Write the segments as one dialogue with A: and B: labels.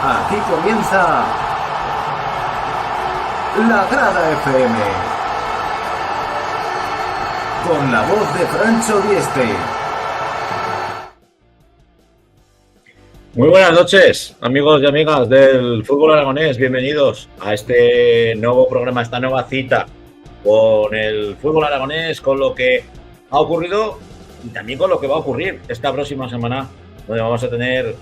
A: Aquí comienza La Grada FM con la voz de Francho Dieste.
B: Muy buenas noches, amigos y amigas del fútbol aragonés. Bienvenidos a este nuevo programa, esta nueva cita con el fútbol aragonés, con lo que ha ocurrido y también con lo que va a ocurrir esta próxima semana, donde vamos a tener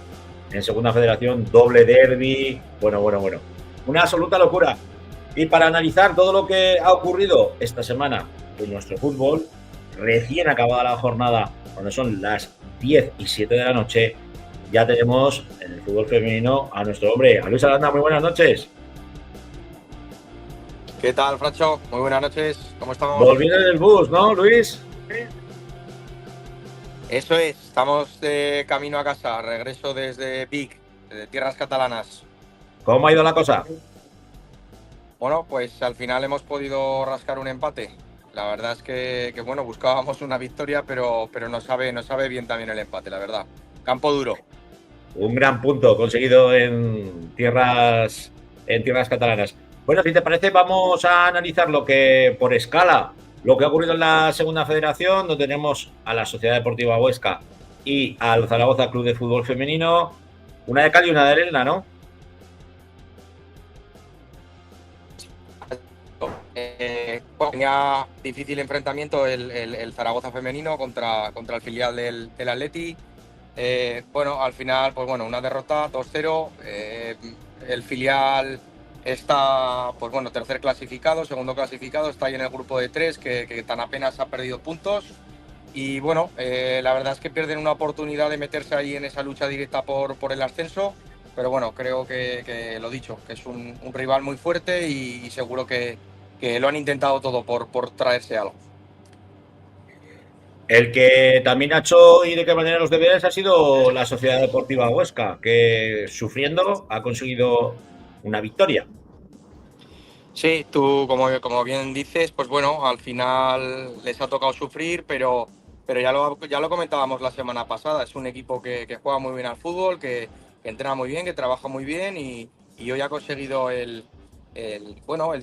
B: en Segunda Federación doble derbi. Bueno. Una absoluta locura. Y para analizar todo lo que ha ocurrido esta semana en nuestro fútbol, recién acabada la jornada, cuando son las 10:07 de la noche, ya tenemos en el fútbol femenino a nuestro hombre, a Luis Aranda. Muy buenas noches.
C: ¿Qué tal, Francho? Muy buenas noches. ¿Cómo estamos?
B: Volviendo del bus, ¿no, Luis?
C: Eso es. Estamos de camino a casa. Regreso desde Vic, de tierras catalanas.
B: ¿Cómo ha ido la cosa?
C: Bueno, pues al final hemos podido rascar un empate. La verdad es que bueno, buscábamos una victoria, pero nos sabe bien también el empate, la verdad. Campo duro.
B: Un gran punto conseguido en tierras catalanas. Bueno, si te parece, vamos a analizar lo que, por escala, lo que ha ocurrido en la Segunda Federación, donde tenemos a la Sociedad Deportiva Huesca y al Zaragoza Club de Fútbol Femenino. Una de cal y una de arena, ¿no?
C: Tenía difícil enfrentamiento el Zaragoza femenino contra el filial del Atleti. Bueno, al final, pues bueno, una derrota, 2-0. El filial está, pues bueno, tercer clasificado, segundo clasificado, está ahí en el grupo de 3, que tan apenas ha perdido puntos. Y bueno, la verdad es que pierden una oportunidad de meterse ahí en esa lucha directa por el ascenso. Pero bueno, creo que lo dicho, que es un rival muy fuerte y seguro que lo han intentado todo por traerse algo.
B: El que también ha hecho y de qué manera los deberes ha sido la Sociedad Deportiva Huesca, que sufriendo ha conseguido una victoria.
C: Sí, tú como bien dices, pues bueno, al final les ha tocado sufrir, pero ya lo comentábamos la semana pasada. Es un equipo que juega muy bien al fútbol, que entrena muy bien, que trabaja muy bien y hoy ha conseguido el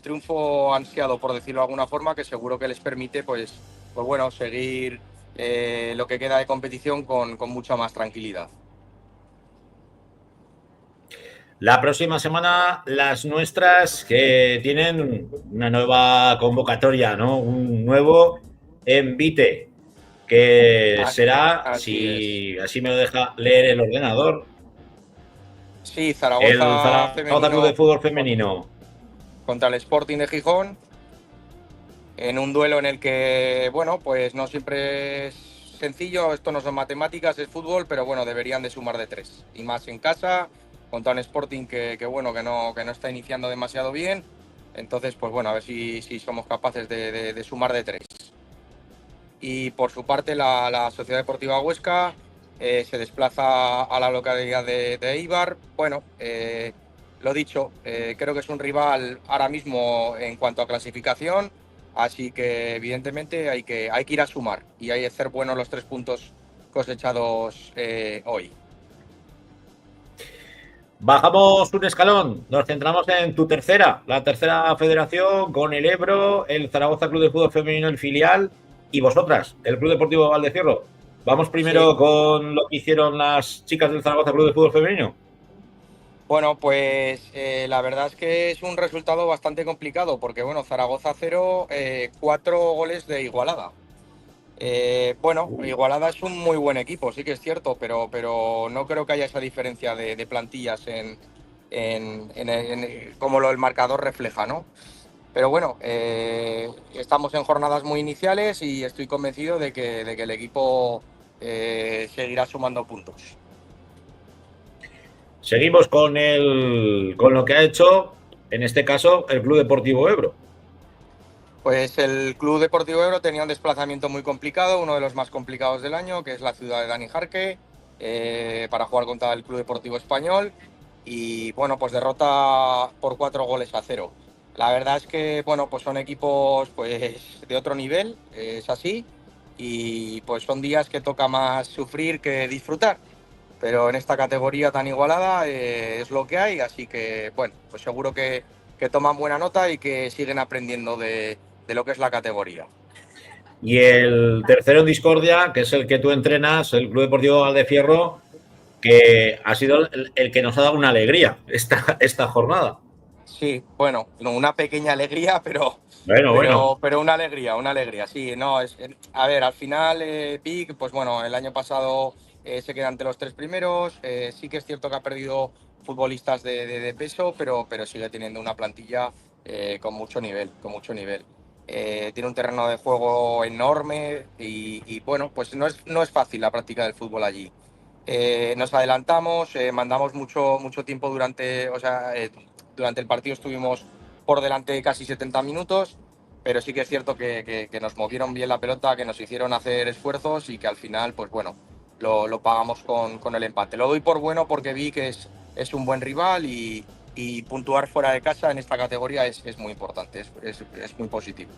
C: triunfo ansiado, por decirlo de alguna forma, que seguro que les permite pues bueno, seguir lo que queda de competición con mucha más tranquilidad.
B: La próxima semana las nuestras que tienen una nueva convocatoria, ¿no? Un nuevo envite que será,
C: Así es.
B: si así me lo deja leer el ordenador,
C: Sí,
B: el
C: Zaragoza
B: Zaragoza Club de
C: femenino
B: Fútbol Femenino.
C: contra el Sporting de Gijón, en un duelo en el que, bueno, pues no siempre es sencillo, esto no son matemáticas, es fútbol, pero bueno, deberían de sumar de 3. Y más en casa, contra un Sporting bueno, que no está iniciando demasiado bien. Entonces, pues bueno, a ver si somos capaces de sumar de 3. Y por su parte, la Sociedad Deportiva Huesca se desplaza a la localidad de Eibar. Bueno, lo dicho, creo que es un rival ahora mismo en cuanto a clasificación, así que evidentemente hay que ir a sumar y hay que hacer buenos los 3 puntos cosechados hoy.
B: Bajamos un escalón, nos centramos en tu tercera, la tercera federación con el Ebro, el Zaragoza Club de Fútbol Femenino, el filial, y vosotras, el Club Deportivo Valdecierro. Vamos primero
C: Sí.
B: con lo que hicieron las chicas del Zaragoza Club de Fútbol Femenino.
C: Bueno, pues la verdad es que es un resultado bastante complicado porque, bueno, Zaragoza 0, 4 goles de Igualada. Bueno, Igualada es un muy buen equipo, sí que es cierto, pero no creo que haya esa diferencia de plantillas como el marcador refleja, ¿no? Pero bueno, estamos en jornadas muy iniciales y estoy convencido de que el equipo seguirá sumando puntos.
B: Seguimos con lo que ha hecho, en este caso, el Club Deportivo Ebro.
C: Pues el Club Deportivo Ebro tenía un desplazamiento muy complicado, uno de los más complicados del año, que es la ciudad de Dani Jarque, para jugar contra el Club Deportivo Español. Y bueno, pues derrota por 4 goles a 0. La verdad es que bueno, pues son equipos pues de otro nivel, es así. Y pues son días que toca más sufrir que disfrutar. pero en esta categoría tan igualada es lo que hay, así que bueno, pues seguro que toman buena nota y que siguen aprendiendo de lo que es la categoría.
B: Y el tercero en discordia, que es el que tú entrenas, el Club Deportivo Valdefierro, que ha sido el que nos ha dado una alegría esta jornada.
C: Sí, bueno, no, una pequeña alegría,
B: Bueno.
C: pero una alegría, sí, no, a ver, al final Vic, pues bueno, el año pasado se queda ante los tres primeros, sí que es cierto que ha perdido futbolistas de peso, pero sigue teniendo una plantilla con mucho nivel, con mucho nivel. Tiene un terreno de juego enorme y bueno, pues no es fácil la práctica del fútbol allí. Nos adelantamos, mandamos mucho tiempo durante el partido estuvimos por delante casi 70 minutos, pero sí que es cierto que nos movieron bien la pelota, que nos hicieron hacer esfuerzos y que al final, pues bueno, lo pagamos con el empate. Lo doy por bueno porque vi que es un buen rival y puntuar fuera de casa en esta categoría es muy importante, es muy positivo.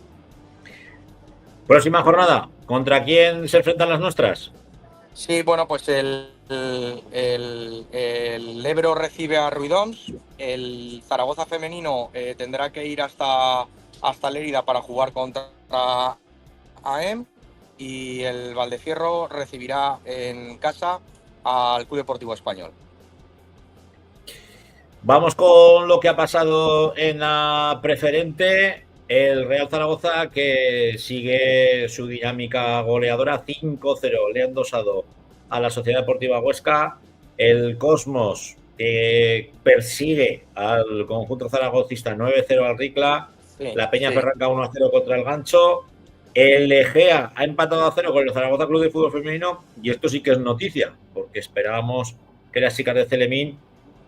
B: Próxima jornada, ¿contra quién se enfrentan las nuestras?
C: Sí, bueno, pues el Ebro recibe a Ruidoms, el Zaragoza femenino tendrá que ir hasta Lérida para jugar contra AEM y el Valdefierro recibirá en casa al Club Deportivo Español.
B: Vamos con lo que ha pasado en la preferente. El Real Zaragoza que sigue su dinámica goleadora 5-0. Le han dosado a la Sociedad Deportiva Huesca. El Cosmos que persigue al conjunto zaragocista 9-0 al Ricla.
C: Sí,
B: La Peña
C: sí.
B: Ferranca 1-0 contra el Gancho. El Egea ha empatado a 0 con el Zaragoza Club de Fútbol Femenino. Y esto sí que es noticia, porque esperábamos que las chicas de Celemín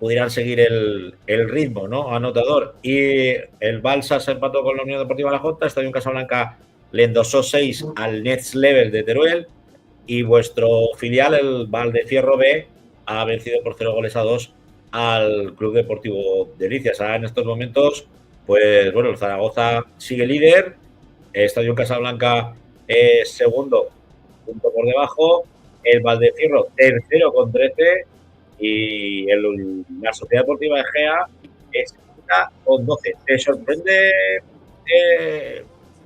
B: pudieran seguir el ritmo, ¿no? Anotador. Y el Balsa se empató con la Unión Deportiva La Jota, Estadio Casablanca le endosó 6 al Next Level de Teruel y vuestro filial, el Valdefierro B, ha vencido por 0-2 al Club Deportivo Delicias. Ahora en estos momentos, pues bueno, el Zaragoza sigue líder, Estadio Casablanca es segundo, punto por debajo, el Valdefierro tercero con 13 y la Sociedad Deportiva de Gea es con 12. ¿Te sorprende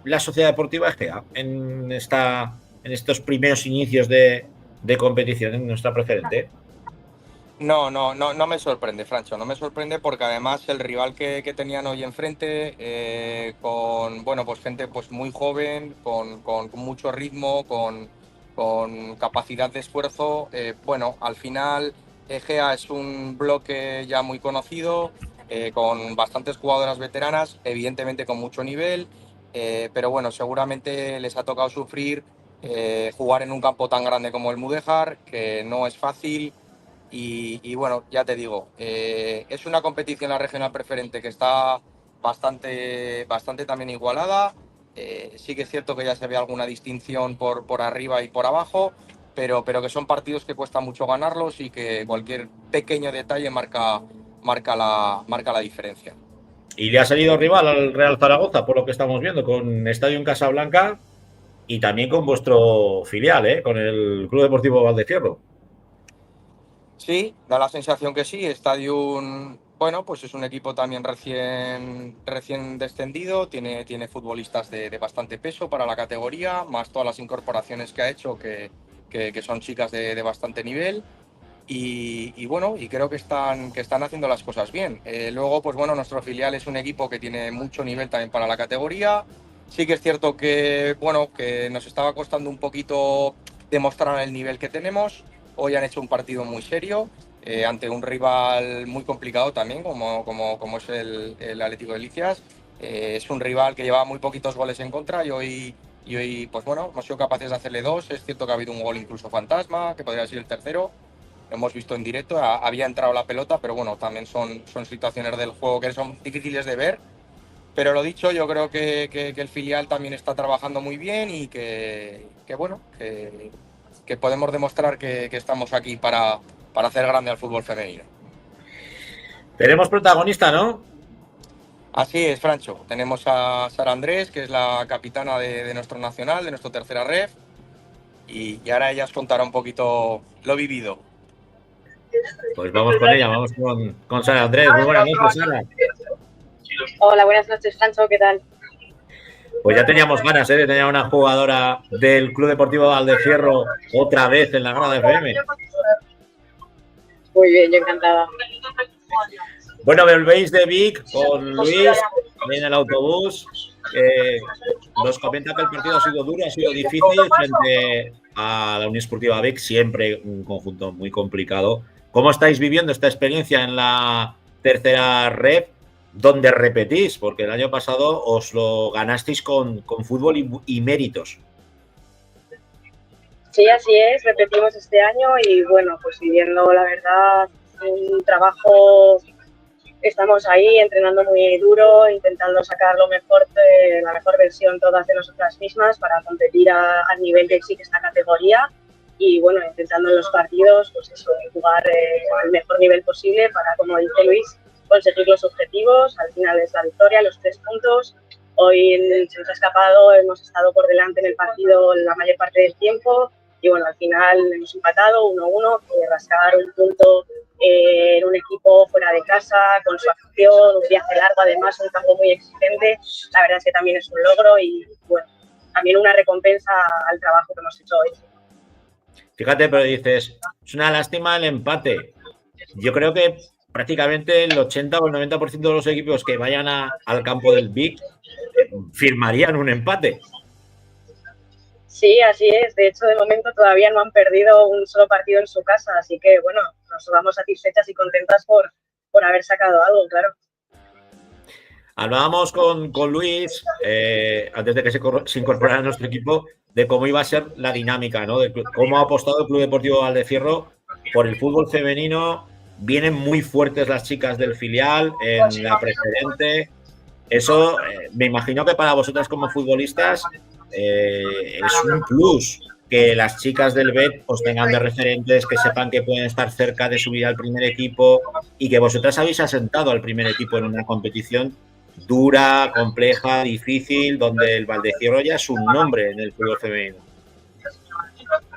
B: la Sociedad Deportiva de Gea en estos primeros inicios de competición en nuestra preferente?
C: No me sorprende, Francho, no me sorprende porque además el rival que tenían hoy enfrente, con bueno, pues gente pues muy joven, con mucho ritmo, con capacidad de esfuerzo, bueno, al final Egea es un bloque ya muy conocido, con bastantes jugadoras veteranas, evidentemente con mucho nivel, pero bueno, seguramente les ha tocado sufrir jugar en un campo tan grande como el Mudéjar, que no es fácil. Y bueno, ya te digo, es una competición la regional preferente que está bastante también igualada. Sí que es cierto que ya se ve alguna distinción por arriba y por abajo, pero que son partidos que cuesta mucho ganarlos y que cualquier pequeño detalle marca la diferencia.
B: Y le ha salido rival al Real Zaragoza, por lo que estamos viendo, con Estadio en Casablanca y también con vuestro filial, con el Club Deportivo Valdefierro.
C: Sí, da la sensación que sí. Stadium, bueno, pues es un equipo también recién descendido, tiene futbolistas de bastante peso para la categoría, más todas las incorporaciones que ha hecho, que son chicas de bastante nivel. Y bueno, y creo que están haciendo las cosas bien. Luego, pues bueno, nuestro filial es un equipo que tiene mucho nivel también para la categoría. Sí que es cierto que, bueno, que nos estaba costando un poquito demostrar el nivel que tenemos. Hoy han hecho un partido muy serio ante un rival muy complicado también, como es el Atlético de Licias. Es un rival que lleva muy poquitos goles en contra y hoy, pues bueno, hemos sido capaces de hacerle dos. Es cierto que ha habido un gol incluso fantasma, que podría ser el tercero. Lo hemos visto en directo, había entrado la pelota, pero bueno, también son situaciones del juego que son difíciles de ver. Pero lo dicho, yo creo que el filial también está trabajando muy bien y que bueno, que podemos demostrar que estamos aquí para hacer grande al fútbol femenino.
B: Tenemos protagonista, ¿no?
C: Así es, Francho. Tenemos a Sara Andrés, que es la capitana de nuestro nacional, de nuestra tercera ref, y ahora ella os contará un poquito lo vivido.
B: Pues vamos con ella, vamos con Sara Andrés. Muy buenas noches, Sara.
D: Hola, buenas noches, Francho, ¿qué tal?
B: Pues ya teníamos ganas, de tener una jugadora del Club Deportivo Valdecierro otra vez en la grada FM.
D: Muy bien, yo encantada.
B: Bueno, volvéis de Vic con Luis en el autobús. Nos comenta que el partido ha sido duro, ha sido difícil frente a la Unión Esportiva Vic, siempre un conjunto muy complicado. ¿Cómo estáis viviendo esta experiencia en la tercera red, donde repetís? Porque el año pasado os lo ganasteis con fútbol y méritos.
D: Sí, así es, repetimos este año y bueno, pues viviendo la verdad un trabajo, estamos ahí entrenando muy duro, intentando sacar lo mejor, la mejor versión todas de nosotras mismas para competir al nivel que exige esta categoría y bueno, intentando en los partidos, pues eso, jugar al mejor nivel posible para, como dice Luis, conseguir los objetivos. Al final es la victoria, los 3 puntos. Hoy se nos ha escapado, hemos estado por delante en el partido la mayor parte del tiempo y bueno, al final hemos empatado 1-1, rascar un punto en un equipo fuera de casa, con su afición, un viaje largo, además un campo muy exigente, la verdad es que también es un logro y bueno, también una recompensa al trabajo que hemos hecho hoy.
B: Fíjate, pero dices, es una lástima el empate. Yo creo que prácticamente el 80 o el 90% de los equipos que vayan al campo del Vic firmarían un empate.
D: Sí, así es. De hecho, de momento todavía no han perdido un solo partido en su casa, así que bueno, nos vamos satisfechas y contentas por haber sacado algo, claro.
B: Hablábamos con Luis, antes de que se incorporara a nuestro equipo, de cómo iba a ser la dinámica, ¿no? De cómo ha apostado el Club Deportivo Valdecierro por el fútbol femenino. Vienen muy fuertes las chicas del filial en la preferente. Eso, me imagino que para vosotras como futbolistas es un plus que las chicas del BET os tengan de referentes, que sepan que pueden estar cerca de subir al primer equipo y que vosotras habéis asentado al primer equipo en una competición dura, compleja, difícil, donde el Valdecierro ya es un nombre en el fútbol femenino.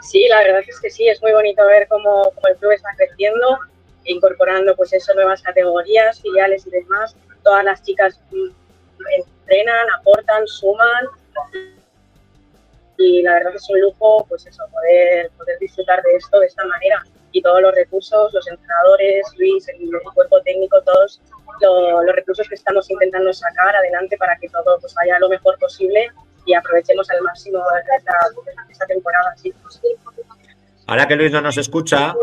D: Sí, la verdad es que sí, es muy bonito ver cómo el club está creciendo, incorporando pues eso, nuevas categorías, filiales y demás. Todas las chicas entrenan, aportan, suman y la verdad que es un lujo pues eso, poder disfrutar de esto de esta manera y todos los recursos, los entrenadores, Luis, el cuerpo técnico, todos los recursos que estamos intentando sacar adelante para que todo pues vaya lo mejor posible y aprovechemos al máximo esta temporada. Sí.
B: Ahora que Luis no nos escucha,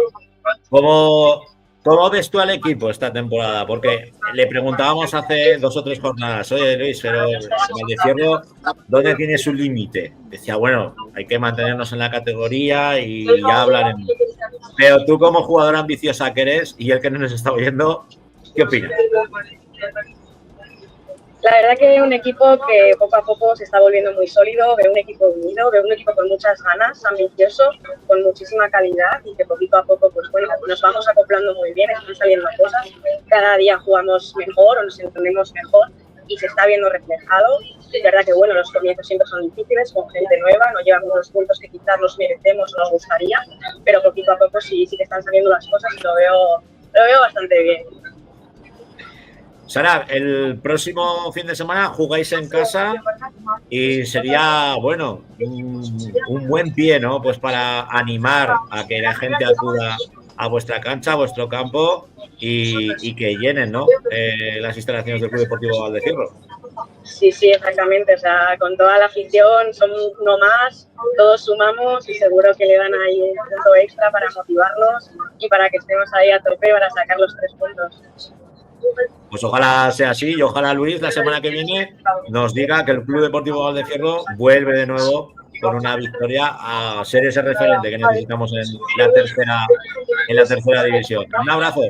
B: ¿cómo ves tú al equipo esta temporada? Porque le preguntábamos hace 2 o 3 jornadas, oye Luis, pero el Valdecierro, ¿dónde tiene su límite? Decía, bueno, hay que mantenernos en la categoría y ya hablaremos. Pero tú como jugadora ambiciosa que eres y el que no nos está oyendo, ¿qué opinas?
D: La verdad que es un equipo que poco a poco se está volviendo muy sólido, veo un equipo unido, veo un equipo con muchas ganas, ambicioso, con muchísima calidad y que poquito a poco pues bueno, nos vamos acoplando muy bien, están saliendo cosas, cada día jugamos mejor o nos entendemos mejor y se está viendo reflejado. Es verdad que bueno, los comienzos siempre son difíciles, con gente nueva, no llevamos los puntos que quizás nos merecemos o nos gustaría, pero poquito a poco sí que están saliendo las cosas y lo veo bastante bien.
B: Sara, el próximo fin de semana jugáis en casa y sería, bueno, un buen pie, ¿no? Pues para animar a que la gente acuda a vuestra cancha, a vuestro campo y que llenen, ¿no? Las instalaciones del Club Deportivo Valdecierro.
D: Sí, exactamente. O sea, con toda la afición, son uno más, todos sumamos y seguro que le dan ahí un punto extra para motivarnos y para que estemos ahí a tope para sacar los 3 puntos.
B: Pues ojalá sea así y ojalá Luis la semana que viene nos diga que el Club Deportivo Valdecierro vuelve de nuevo con una victoria a ser ese referente que necesitamos en la tercera división. Un abrazo.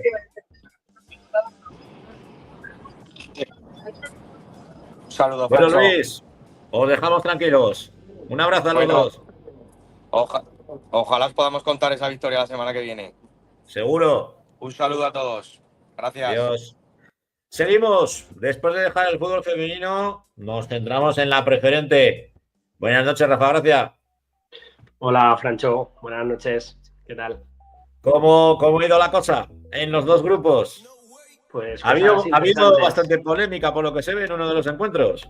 C: Un saludo,
B: Bueno,
C: Francho.
B: Luis, os dejamos tranquilos. Un abrazo a los dos.
C: Ojalá os podamos contar esa victoria la semana que viene.
B: Seguro.
C: Un saludo a todos. Gracias.
B: Adiós. Seguimos. Después de dejar el fútbol femenino, nos centramos en la preferente. Buenas noches, Rafa Gracia.
E: Hola, Francho. Buenas noches. ¿Qué tal?
B: ¿Cómo ha ido la cosa en los dos grupos?
E: Pues
B: Ha habido
E: cosas interesantes.
B: bastante polémica por lo que se ve en uno de los encuentros.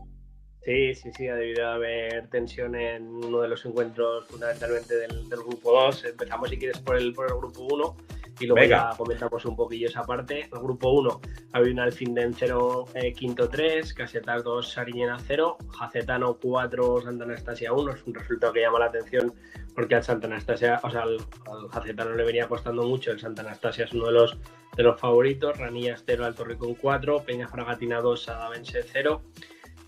E: Sí, ha debido haber tensión en uno de los encuentros fundamentalmente del grupo 2. Empezamos si quieres por el grupo 1 y luego
B: Venga.
E: ya comentamos un poquillo esa parte. El grupo 1 había un Alcindén 0, Quinto 3, Casetas 2, Sariñena 0, Jacetano 4, Santa Anastasia 1. Es un resultado que llama la atención porque al Santa Anastasia, o sea, al Jacetano le venía costando mucho. El Santa Anastasia es uno de los favoritos. Ranillas 0, Alto Ricón 4, Peña Fragatina 2, Sadavense 0.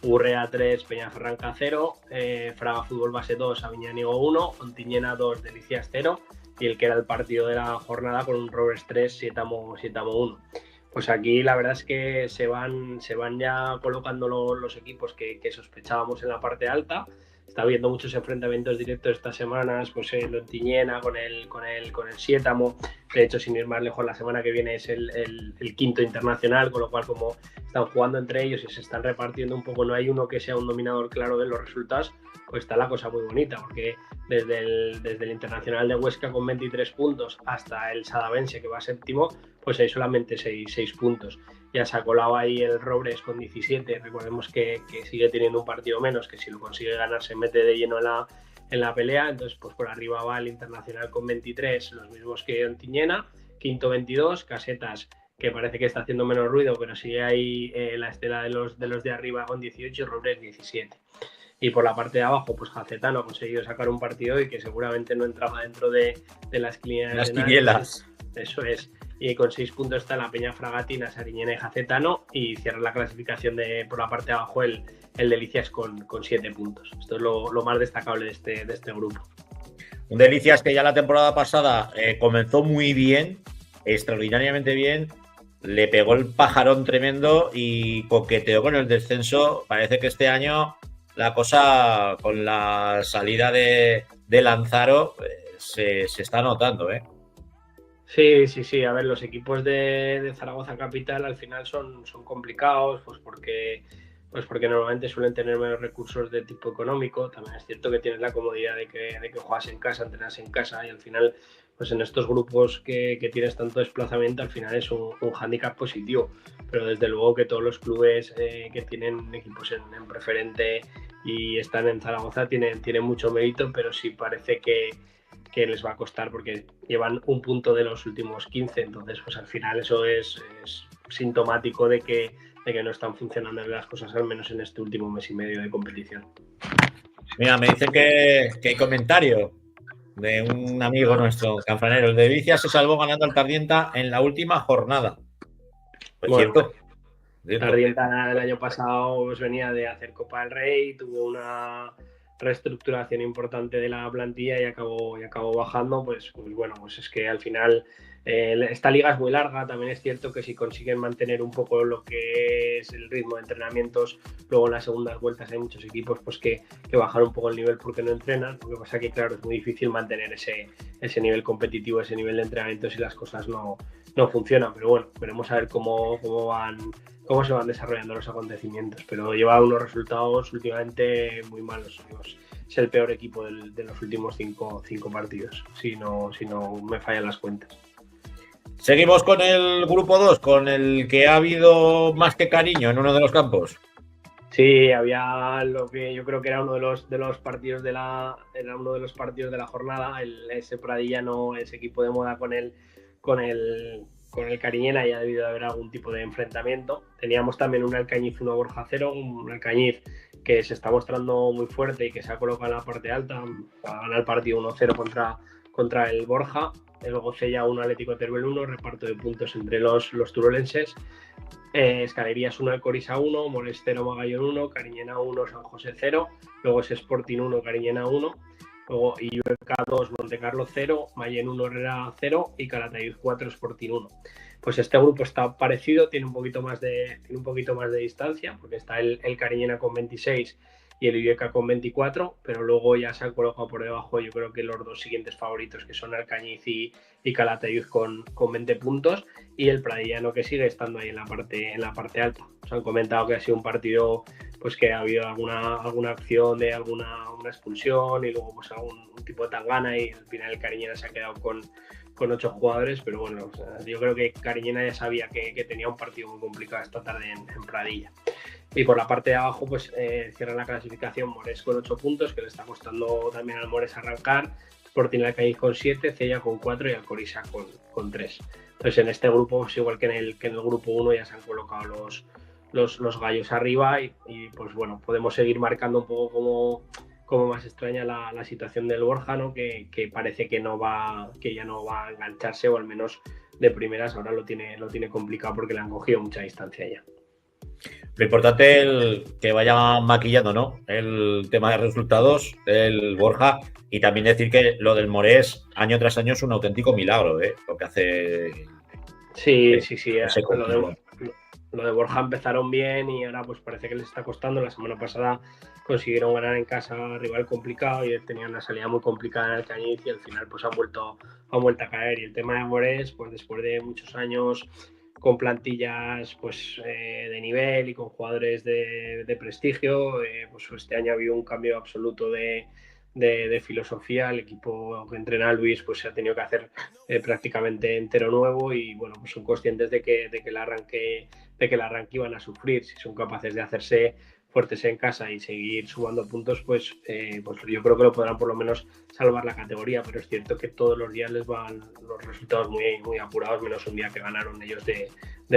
E: Urrea 3, Peñaferranca 0, Fraga Fútbol Base 2, Aviñánigo 1, Ontiñena 2, Delicias 0 y el que era el partido de la jornada con un Rovers 3, Sietamo 1. Pues aquí la verdad es que se van ya colocando los equipos que sospechábamos en la parte alta. Está habiendo muchos enfrentamientos directos estas semanas, pues el Ontiñena con el Sietamo. De hecho, sin ir más lejos, la semana que viene es el quinto internacional, con lo cual como están jugando entre ellos y se están repartiendo un poco, no hay uno que sea un dominador claro de los resultados, pues está la cosa muy bonita, porque desde el Internacional de Huesca con 23 puntos hasta el Sadavense, que va séptimo, pues hay solamente 6 puntos. Ya se ha colado ahí el Robres con 17, recordemos que sigue teniendo un partido menos, que si lo consigue ganar se mete de lleno en la pelea. Entonces pues por arriba va el Internacional con 23, los mismos que Ontiñena, quinto 22, Casetas, que parece que está haciendo menos ruido, pero sigue ahí la estela de los de arriba con 18 y Robres 17. Y por la parte de abajo, pues Jacetano ha conseguido sacar un partido y que seguramente no entraba dentro de las
B: quinielas.
E: Eso es. Y con 6 puntos está la Peña Fragatina, Sariñena y Jacetano, y cierra la clasificación por la parte de abajo el Delicias con 7 puntos. Esto es lo más destacable de este grupo.
B: Un Delicias que ya la temporada pasada comenzó muy bien, extraordinariamente bien, le pegó el pajarón tremendo y coqueteó con el descenso. Parece que este año la cosa con la salida de Lanzaro se está notando, ¿eh?
E: Sí. A ver, los equipos de Zaragoza Capital al final son complicados, pues porque normalmente suelen tener menos recursos de tipo económico. También es cierto que tienes la comodidad de que juegas en casa, entrenas en casa y al final, pues en estos grupos que tienes tanto desplazamiento, al final es un hándicap positivo. Pero desde luego que todos los clubes que tienen equipos en preferente y están en Zaragoza tienen mucho mérito, pero sí parece que les va a costar porque llevan un punto de los últimos 15, entonces pues al final eso es sintomático de que no están funcionando las cosas, al menos en este último mes y medio de competición.
B: Mira, me dice que hay comentario de un amigo nuestro, Canfranero. El de Delicias se salvó ganando al Tardienta en la última jornada. Pues
E: Bueno,
B: cierto.
E: Tardienta el año pasado pues, venía de hacer Copa del Rey, tuvo una reestructuración importante de la plantilla y acabó bajando, pues bueno, pues es que al final esta liga es muy larga. También es cierto que si consiguen mantener un poco lo que es el ritmo de entrenamientos, luego en las segundas vueltas hay muchos equipos pues que bajan un poco el nivel porque no entrenan. Lo que pasa que claro, es muy difícil mantener ese nivel competitivo, ese nivel de entrenamiento si las cosas no funcionan, pero bueno, veremos a ver cómo se van desarrollando los acontecimientos, pero lleva unos resultados últimamente muy malos. Es el peor equipo de los últimos cinco partidos, si no me fallan las cuentas.
B: Seguimos con el grupo 2, con el que ha habido más que cariño en uno de los campos.
E: Sí, había lo que yo creo que era uno de los partidos de la jornada, ese pradillano, ese equipo de moda con el Cariñena, ya ha debido de haber algún tipo de enfrentamiento. Teníamos también un Alcañiz 1 Borja 0, un Alcañiz que se está mostrando muy fuerte y que se ha colocado en la parte alta, a ganar el partido 1-0 contra el Borja. Luego Cella 1 Atlético Teruel 1, reparto de puntos entre los turolenses. Escalerías 1 Alcorisa 1, Molestero Magallón 1, Cariñena 1, San José 0, luego es Sporting 1, Cariñena 1, luego IUEK 2, Montecarlo 0, Mayen 1, Herrera 0 y Calatayud 4, Sporting 1. Pues este grupo está parecido, tiene un poquito más de distancia, porque está el Cariñena con 26 y el IUEK con 24, pero luego ya se han colocado por debajo, yo creo que los dos siguientes favoritos, que son Alcañiz y Calatayud con 20 puntos, y el Pradillano, que sigue estando ahí en la parte alta. Os han comentado que ha sido un partido pues que ha habido alguna acción de una expulsión y luego pues algún tipo de tangana, y al final el Cariñena se ha quedado con con 8 jugadores, pero bueno, o sea, yo creo que Cariñena ya sabía que tenía un partido muy complicado esta tarde en Pradilla. Y por la parte de abajo, pues cierra la clasificación Mores con 8 puntos, que le está costando también al Mores arrancar, Sporting Alcaid con 7, Cella con 4 y Alcorisa con 3. Entonces en este grupo, pues, igual que en el grupo 1, ya se han colocado los gallos arriba y pues bueno, podemos seguir marcando un poco como más extraña la situación del Borja, ¿no? Que parece que ya no va a engancharse, o al menos de primeras ahora lo tiene complicado porque le han cogido mucha distancia ya.
B: Lo importante es que vaya maquillando, ¿no? El tema de resultados, el Borja, y también decir que lo del Morés año tras año es un auténtico milagro, ¿eh? Lo que hace.
E: Sí. Lo de Borja empezaron bien y ahora pues parece que les está costando. La semana pasada consiguieron ganar en casa a rival complicado y tenían una salida muy complicada en Alcañiz y al final pues han vuelto a caer. Y el tema de Morés, pues después de muchos años con plantillas pues de nivel y con jugadores de prestigio, pues este año ha habido un cambio absoluto de filosofía. El equipo que entrena Luis pues se ha tenido que hacer prácticamente entero nuevo y bueno, pues son conscientes de que el arranque iban a sufrir. Si son capaces de hacerse fuertes en casa y seguir sumando puntos, pues yo creo que lo podrán por lo menos salvar la categoría, pero es cierto que todos los días les van los resultados muy, muy apurados, menos un día que ganaron ellos de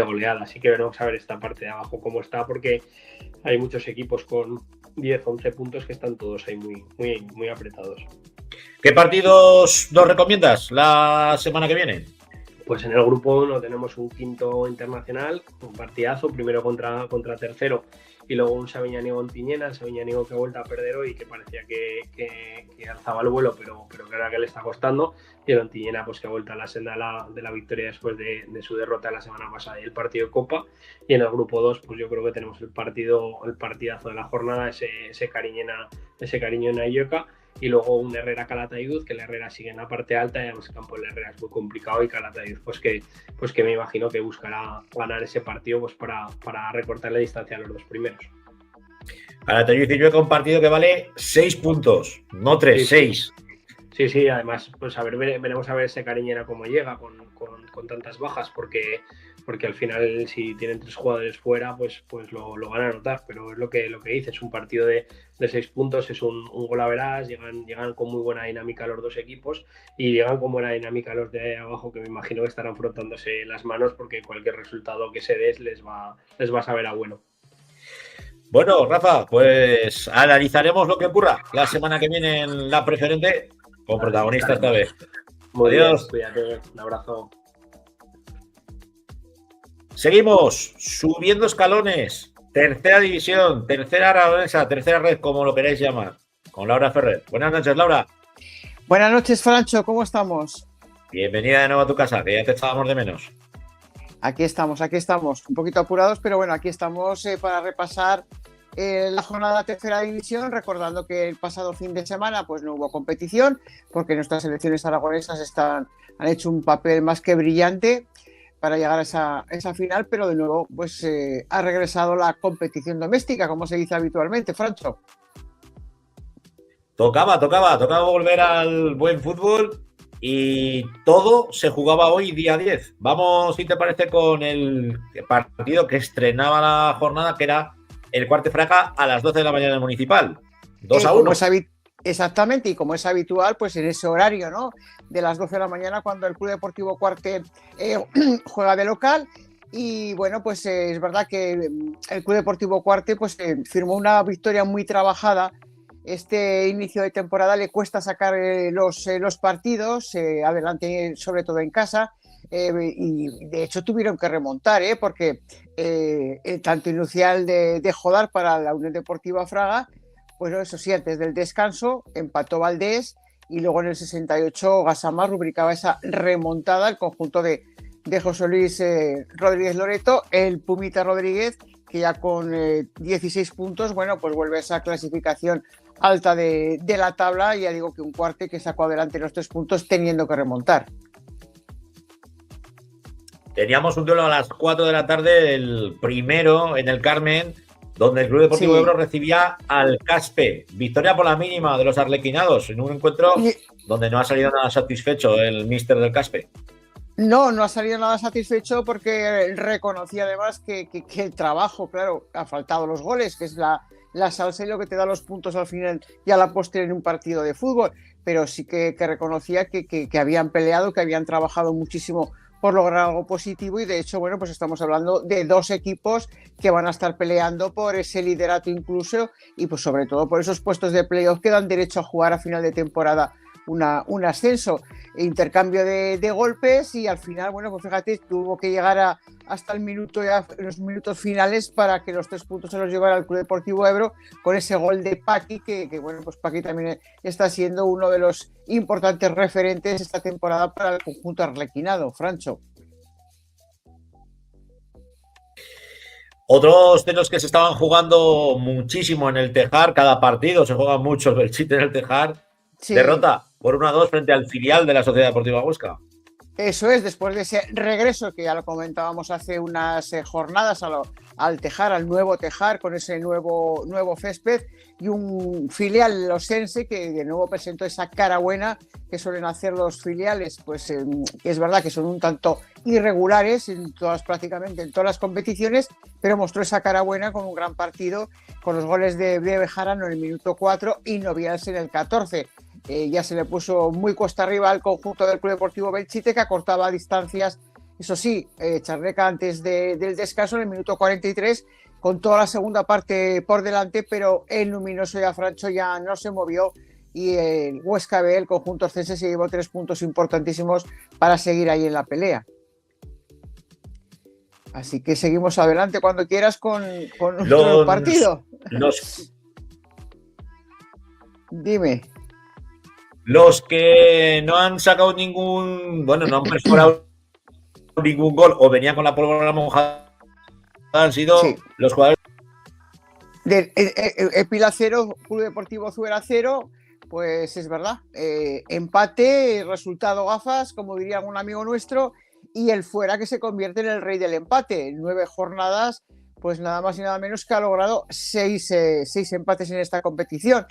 E: goleada. Así que veremos a ver esta parte de abajo cómo está, porque hay muchos equipos con 10, 11 puntos que están todos ahí muy, muy, muy apretados.
B: ¿Qué partidos nos recomiendas la semana que viene?
E: Pues en el grupo 1 tenemos un quinto internacional, un partidazo, primero contra tercero, y luego un Sabiñánigo-Ontiñena, el Sabiñánigo que ha vuelto a perder hoy, que parecía que alzaba el vuelo, pero que ahora que le está costando, y el Ontiñena pues que ha vuelto a la senda de la victoria después de su derrota la semana pasada y el partido de Copa. Y en el grupo 2 pues yo creo que tenemos el partidazo de la jornada, ese Cariñena Illoca, y luego un Herrera Calatayud, que el Herrera sigue en la parte alta y además el campo del Herrera es muy complicado, y Calatayud pues que me imagino que buscará ganar ese partido pues para recortar la distancia a los dos primeros.
B: Calatayud y Illoca, un partido que vale 6 puntos, no 3, 6.
E: Sí, además pues veremos a ver ese Cariñena cómo llega con tantas bajas, porque al final si tienen 3 jugadores fuera pues lo van a notar, pero es lo que dice, es un partido de 6 puntos, es un gol a verás, llegan con muy buena dinámica los dos equipos y llegan con buena dinámica los de abajo, que me imagino que estarán frotándose las manos porque cualquier resultado que se des les va a saber a bueno.
B: Bueno, Rafa, pues analizaremos lo que ocurra la semana que viene en la preferente con protagonista esta vez.
E: Muy
B: Adiós.
E: bien, cuídate, un abrazo.
B: Seguimos subiendo escalones. Tercera división, tercera aragonesa, tercera red, como lo queráis llamar, con Laura Ferrer. Buenas noches, Laura.
F: Buenas noches, Francho, ¿cómo estamos?
B: Bienvenida de nuevo a tu casa, que ya te echábamos de menos.
F: Aquí estamos, un poquito apurados, pero bueno, aquí estamos para repasar la jornada de tercera división, recordando que el pasado fin de semana pues no hubo competición, porque nuestras selecciones aragonesas han hecho un papel más que brillante para llegar a esa final, pero de nuevo pues ha regresado la competición doméstica, como se dice habitualmente, Francho.
B: Tocaba volver al buen fútbol y todo se jugaba hoy día 10. Vamos, si te parece, con el partido que estrenaba la jornada, que era el Cuarte Fraga a las 12 de la mañana en el Municipal. 2-1.
F: Exactamente, y como es habitual, pues en ese horario, ¿no? De las 12 de la mañana, cuando el Club Deportivo Cuarte juega de local. Y bueno, pues es verdad que el Club Deportivo Cuarte pues firmó una victoria muy trabajada. Este inicio de temporada le cuesta sacar los partidos adelante, sobre todo en casa, y de hecho tuvieron que remontar, porque el tanto inicial de Jodar para la Unión Deportiva Fraga, pues eso sí, antes del descanso empató Valdés y luego en el 68 Gasamar rubricaba esa remontada, el conjunto de José Luis Rodríguez Loreto, el Pumita Rodríguez, que ya con 16 puntos, bueno, pues vuelve a esa clasificación alta de la tabla. Ya digo que un Cuarte que sacó adelante los 3 puntos teniendo que remontar.
B: Teníamos un duelo a las 4 de la tarde, el primero en el Carmen, donde el Club Deportivo
F: Sí.
B: Ebro recibía al Caspe. Victoria por la mínima de los arlequinados en un encuentro donde no ha salido nada satisfecho el míster del Caspe.
F: No, no ha salido nada satisfecho porque reconocía además que el trabajo, claro, ha faltado los goles, que es la salsa y lo que te da los puntos al final y a la postre en un partido de fútbol, pero sí que reconocía que habían peleado, que habían trabajado muchísimo por lograr algo positivo y de hecho, bueno, pues estamos hablando de dos equipos que van a estar peleando por ese liderato incluso y pues sobre todo por esos puestos de playoff que dan derecho a jugar a final de temporada un ascenso, intercambio de golpes y al final, bueno, pues fíjate, tuvo que llegar hasta el minuto, ya los minutos finales para que los 3 puntos se los llevara al Club Deportivo Ebro con ese gol de Paqui, que bueno, pues Paqui también está siendo uno de los importantes referentes esta temporada para el conjunto arlequinado, Francho.
B: Otros de los que se estaban jugando muchísimo en el Tejar, cada partido se juega mucho el Belchite en el Tejar. Sí. Derrota por 1-2 frente al filial de la Sociedad Deportiva Huesca.
F: Eso es, después de ese regreso que ya lo comentábamos hace unas jornadas al Tejar, al nuevo Tejar, con ese nuevo césped y un filial losense que de nuevo presentó esa cara buena que suelen hacer los filiales, pues es verdad que son un tanto irregulares prácticamente en todas las competiciones, pero mostró esa cara buena con un gran partido, con los goles de Bejarano en el minuto 4 y Noviales en el 14. Ya se le puso muy cuesta arriba al conjunto del Club Deportivo Belchite, que acortaba distancias, eso sí, Charneca antes del descanso en el minuto 43, con toda la segunda parte por delante, pero el luminoso ya Francho ya no se movió y el Huesca B, el conjunto oscense, se llevó 3 puntos importantísimos para seguir ahí en la pelea. Así que seguimos adelante cuando quieras con nuestro partido. Dime.
B: Los que no han sacado no han perforado ningún gol o venían con la pólvora mojada han sido los jugadores
F: del Epila 0, Club Deportivo Zuera 0, pues es verdad, empate, resultado gafas, como diría un amigo nuestro, y el Fuera que se convierte en el rey del empate. En 9 jornadas, pues nada más y nada menos que ha logrado 6 empates en esta competición.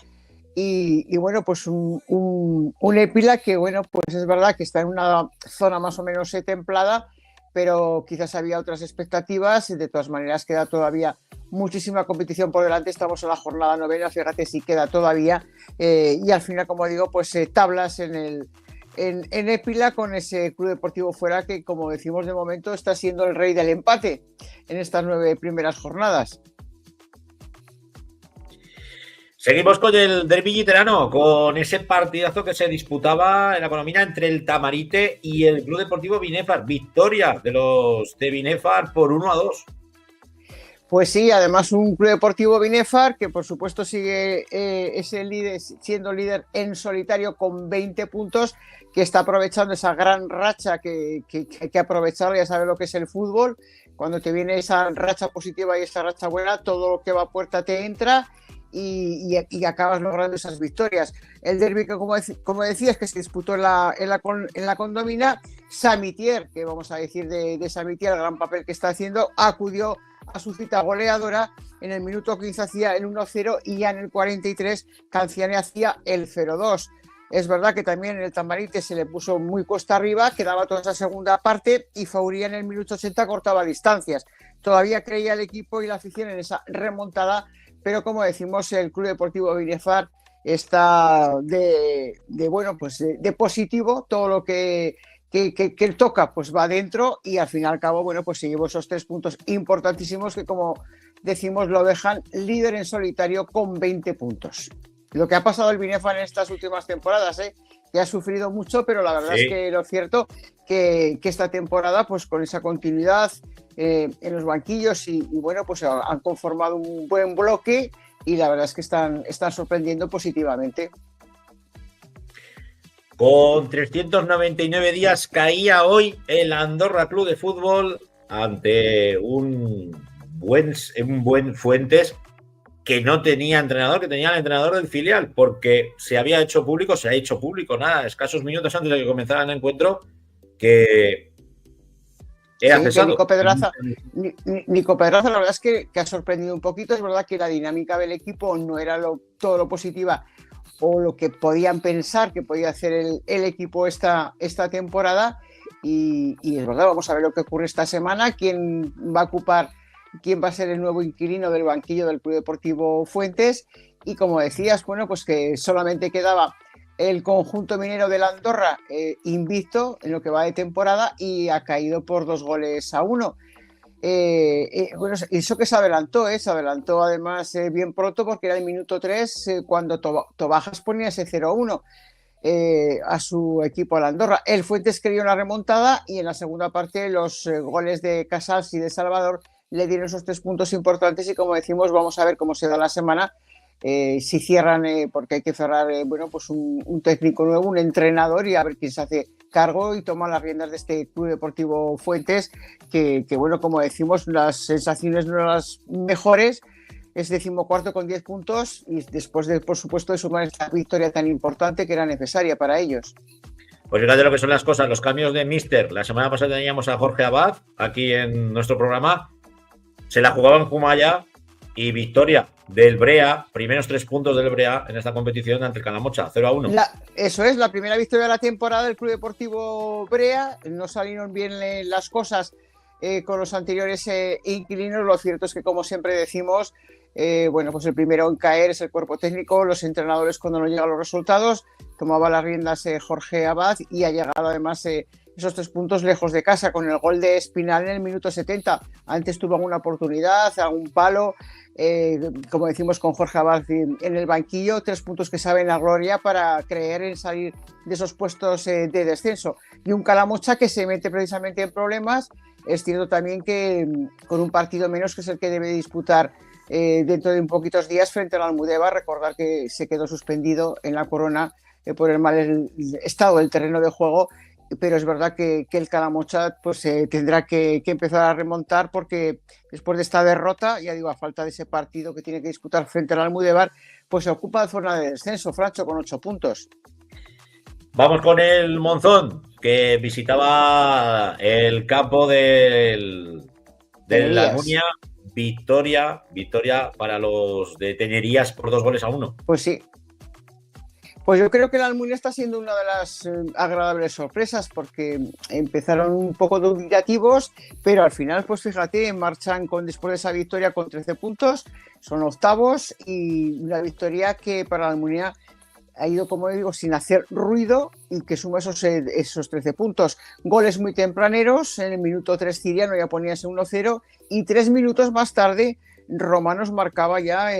F: Y bueno, pues un Epila que, bueno, pues es verdad que está en una zona más o menos templada, pero quizás había otras expectativas. De todas maneras, queda todavía muchísima competición por delante. Estamos en la jornada 9, fíjate si queda todavía. Y al final, como digo, pues tablas en Épila con ese Club Deportivo Fuera que, como decimos de momento, está siendo el rey del empate en estas 9 primeras jornadas.
B: Seguimos con el derbi giterano, con ese partidazo que se disputaba en la Colomina entre el Tamarite y el Club Deportivo Binefar. Victoria de los de Binefar por 1-2.
F: Pues sí, además un Club Deportivo Binefar que por supuesto sigue siendo líder en solitario con 20 puntos, que está aprovechando esa gran racha que hay que aprovechar. Ya sabes lo que es el fútbol, cuando te viene esa racha positiva y esa racha buena, todo lo que va a puerta te entra. Y acabas logrando esas victorias. El derbi que, como decías, que se disputó en la Condomina, Samitier, que vamos a decir de Samitier, el gran papel que está haciendo, acudió a su cita goleadora. En el minuto 15 hacía el 1-0 y ya en el 43 Canciane hacía el 0-2. Es verdad que también en el Tamarite se le puso muy cuesta arriba, quedaba toda esa segunda parte y Fauría en el minuto 80 cortaba distancias. Todavía creía el equipo y la afición en esa remontada, pero como decimos, el Club Deportivo Binefar está de positivo. Todo lo que toca pues va dentro y al fin y al cabo, bueno, pues se llevó esos 3 puntos importantísimos que, como decimos, lo dejan líder en solitario con 20 puntos. Lo que ha pasado el Binefar en estas últimas temporadas, que ha sufrido mucho, pero la verdad es que lo cierto que esta temporada, pues con esa continuidad en los banquillos y bueno, pues han conformado un buen bloque y la verdad es que están sorprendiendo positivamente.
B: Con 399 días caía hoy el Andorra Club de Fútbol ante un buen Fuentes que no tenía entrenador, que tenía el entrenador del filial, porque se ha hecho público, escasos minutos antes de que comenzara el encuentro, que He
F: Sí, que Nico Pedraza, la verdad es que ha sorprendido un poquito. Es verdad que la dinámica del equipo no era todo lo positiva o lo que podían pensar que podía hacer el equipo esta temporada. Y es verdad, vamos a ver lo que ocurre esta semana, quién va a ser el nuevo inquilino del banquillo del Club Deportivo Fuentes. Y como decías, bueno, pues que solamente quedaba el conjunto minero de la Andorra invicto en lo que va de temporada y ha caído por 2-1. Bueno, eso que se adelantó además bien pronto, porque era el minuto 3 cuando Tobajas ponía ese 0-1 a su equipo, a la Andorra. El Fuentes creyó en la remontada y en la segunda parte los goles de Casals y de Salvador le dieron esos 3 puntos importantes y, como decimos, vamos a ver cómo se da la semana. Si cierran, porque hay que cerrar bueno, pues un técnico nuevo, un entrenador, y a ver quién se hace cargo y toma las riendas de este Club Deportivo Fuentes, que bueno, como decimos, las sensaciones no eran las mejores. Es 14º con 10 puntos y después de, por supuesto, de sumar esta victoria tan importante que era necesaria para ellos.
B: Pues fíjate lo que son las cosas, los cambios de míster. La semana pasada teníamos a Jorge Abad aquí en nuestro programa, se la jugaba en Jumaya y victoria del Brea, primeros 3 puntos del Brea en esta competición ante el Calamocha, 0-1.
F: Eso es, la primera victoria de la temporada del Club Deportivo Brea. No salieron bien las cosas con los anteriores inquilinos. Lo cierto es que, como siempre decimos, bueno, pues el primero en caer es el cuerpo técnico, los entrenadores cuando no llegan los resultados. Tomaba las riendas Jorge Abad y ha llegado además esos 3 puntos lejos de casa con el gol de Espinal en el minuto 70. Antes tuvo alguna oportunidad, algún palo, como decimos, con Jorge Abad en el banquillo. 3 puntos que saben a gloria para creer en salir de esos puestos de descenso. Y un Calamocha que se mete precisamente en problemas. Es cierto también que con un partido menos, que es el que debe disputar dentro de un poquitos días frente al Almudévar. Recordar que se quedó suspendido en la Corona por el mal estado del terreno de juego, pero es verdad que el Calamocha pues tendrá que empezar a remontar, porque después de esta derrota, ya digo, a falta de ese partido que tiene que disputar frente al Almudévar, pues se ocupa la zona de descenso, Francho, con 8 puntos.
B: Vamos con el Monzón, que visitaba el campo de la Almunia. Victoria para los de Teñerías por 2-1.
F: Pues sí. Pues yo creo que la Almunia está siendo una de las agradables sorpresas, porque empezaron un poco dubitativos, pero al final, pues fíjate, marchan después de esa victoria con 13 puntos, son octavos, y una victoria que para la Almunia ha ido, como digo, sin hacer ruido, y que suma esos 13 puntos. Goles muy tempraneros, en el minuto 3 Ciriano ya ponía ese 1-0, y 3 minutos más tarde Romanos marcaba ya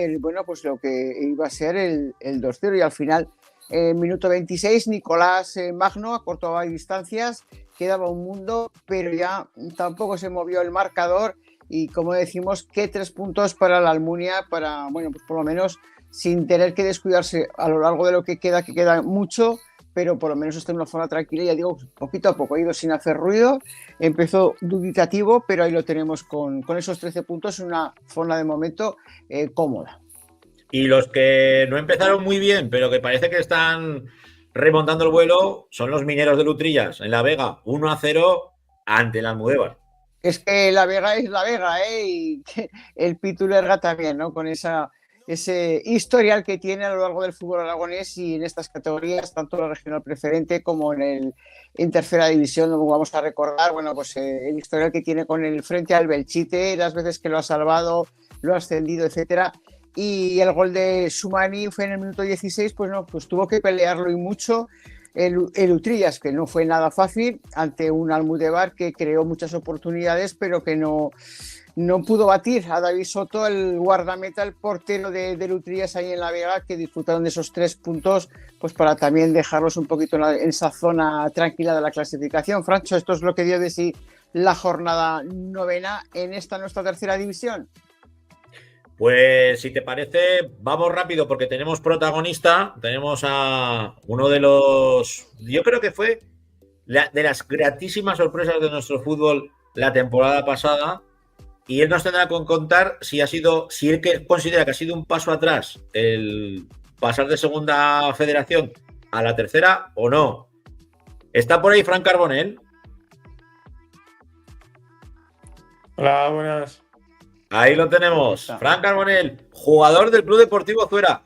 F: pues lo que iba a ser el 2-0, y al final, minuto 26, Nicolás Magno acortaba distancias, quedaba un mundo, pero ya tampoco se movió el marcador. Y como decimos, que 3 puntos para la Almunia, para, bueno, pues por lo menos sin tener que descuidarse a lo largo de lo que queda mucho, pero por lo menos está en una zona tranquila. Ya digo, poquito a poco ha ido sin hacer ruido, empezó dubitativo, pero ahí lo tenemos con esos 13 puntos en una zona de momento cómoda.
B: Y los que no empezaron muy bien, pero que parece que están remontando el vuelo, son los Mineros de Lutrillas, en La Vega, 1-0 ante el Almudévar.
F: Es que La Vega es La Vega, y el Pitu Lerga también, ¿no? Con ese historial que tiene a lo largo del fútbol aragonés y en estas categorías, tanto la regional preferente como en tercera división. Vamos a recordar, bueno, pues el historial que tiene con el frente al Belchite, las veces que lo ha salvado, lo ha ascendido, etcétera. Y el gol de Sumani fue en el minuto 16, pues no, pues tuvo que pelearlo y mucho el Utrillas, que no fue nada fácil ante un Almudévar que creó muchas oportunidades, pero que no pudo batir a David Soto, el guardameta, el portero de Utrillas ahí en La Vega, que disfrutaron de esos 3 puntos, pues para también dejarlos un poquito en esa zona tranquila de la clasificación. Francho, esto es lo que dio de sí la jornada 9 en esta nuestra tercera división.
B: Pues si te parece, vamos rápido porque tenemos protagonista, tenemos a uno de los, yo creo que fue de las gratísimas sorpresas de nuestro fútbol la temporada pasada, y él nos tendrá que contar si él considera que ha sido un paso atrás el pasar de segunda federación a la tercera o no. ¿Está por ahí Fran Carbonell?
G: Hola, buenas.
B: Ahí lo tenemos. Fran Carbonell, jugador del Club Deportivo Zuera.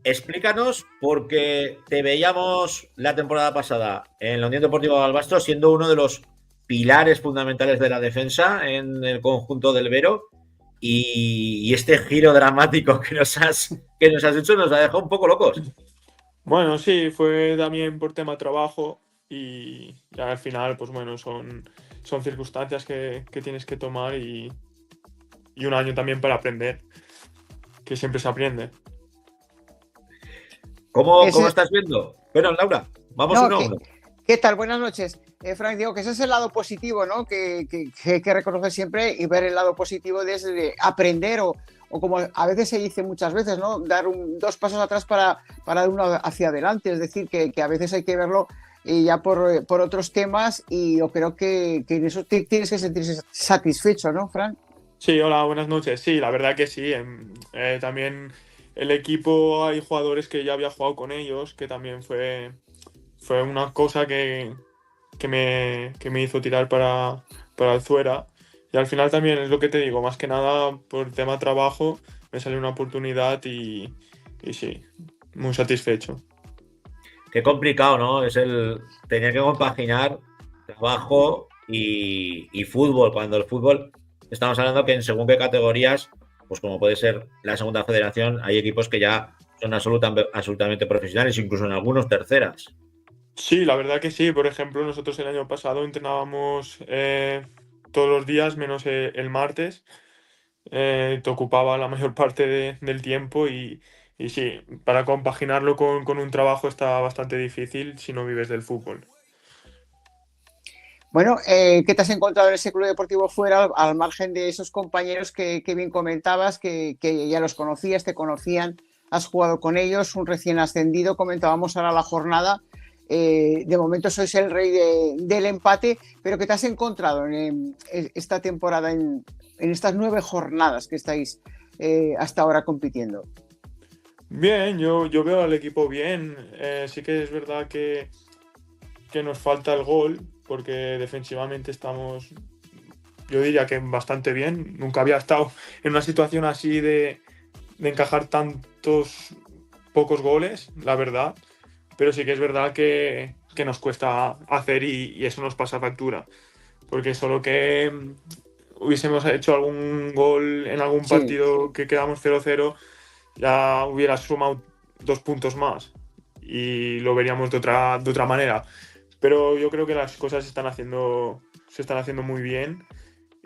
B: Explícanos, porque te veíamos la temporada pasada en la Unión Deportiva Balbastro siendo uno de los pilares fundamentales de la defensa en el conjunto del Vero, y este giro dramático que nos has hecho nos ha dejado un poco locos.
G: Bueno, sí, fue también por tema trabajo y ya al final, pues bueno, son circunstancias que tienes que tomar y un año también para aprender, que siempre se aprende.
B: ¿Cómo
F: Ese-
B: estás viendo? Bueno, Laura, vamos
F: No,
B: uno a uno.
F: ¿qué tal? Buenas noches. Frank, digo que ese es el lado positivo, ¿no? Que hay que reconocer siempre y ver el lado positivo de aprender o como a veces se dice muchas veces, ¿no? Dar dos pasos atrás para dar uno hacia adelante. Es decir, que a veces hay que verlo ya por otros temas y yo creo que en eso tienes que sentirse satisfecho, ¿no, Frank?
G: Sí, hola, buenas noches. Sí, la verdad que sí. También el equipo, hay jugadores que ya había jugado con ellos, que también fue una cosa que me hizo tirar para el Zuera. Y al final también es lo que te digo, más que nada por tema trabajo, me salió una oportunidad y sí, muy satisfecho.
B: Qué complicado, ¿no? Es el tener que compaginar trabajo y fútbol, cuando el fútbol, estamos hablando que en según qué categorías, pues como puede ser la segunda federación, hay equipos que ya son absolutamente profesionales, incluso en algunos terceras.
G: Sí, la verdad que sí. Por ejemplo, nosotros el año pasado entrenábamos todos los días, menos el martes. Te ocupaba la mayor parte del tiempo y sí, para compaginarlo con un trabajo está bastante difícil si no vives del fútbol.
F: Bueno, ¿qué te has encontrado en ese club deportivo fuera, al margen de esos compañeros que bien comentabas, que ya los conocías, te conocían, has jugado con ellos, un recién ascendido, comentábamos ahora la jornada, de momento sois el rey del empate, pero ¿qué te has encontrado en esta temporada, en estas 9 jornadas que estáis hasta ahora compitiendo?
G: Bien, yo veo al equipo bien. Sí que es verdad que nos falta el gol, porque defensivamente estamos, yo diría que bastante bien. Nunca había estado en una situación así de encajar tantos pocos goles, la verdad. Pero sí que es verdad que nos cuesta hacer y eso nos pasa factura. Porque solo que hubiésemos hecho algún gol en algún
F: Sí.
G: partido que quedamos 0-0, ya hubiera sumado 2 puntos más y lo veríamos de otra manera. Pero yo creo que las cosas se están haciendo muy bien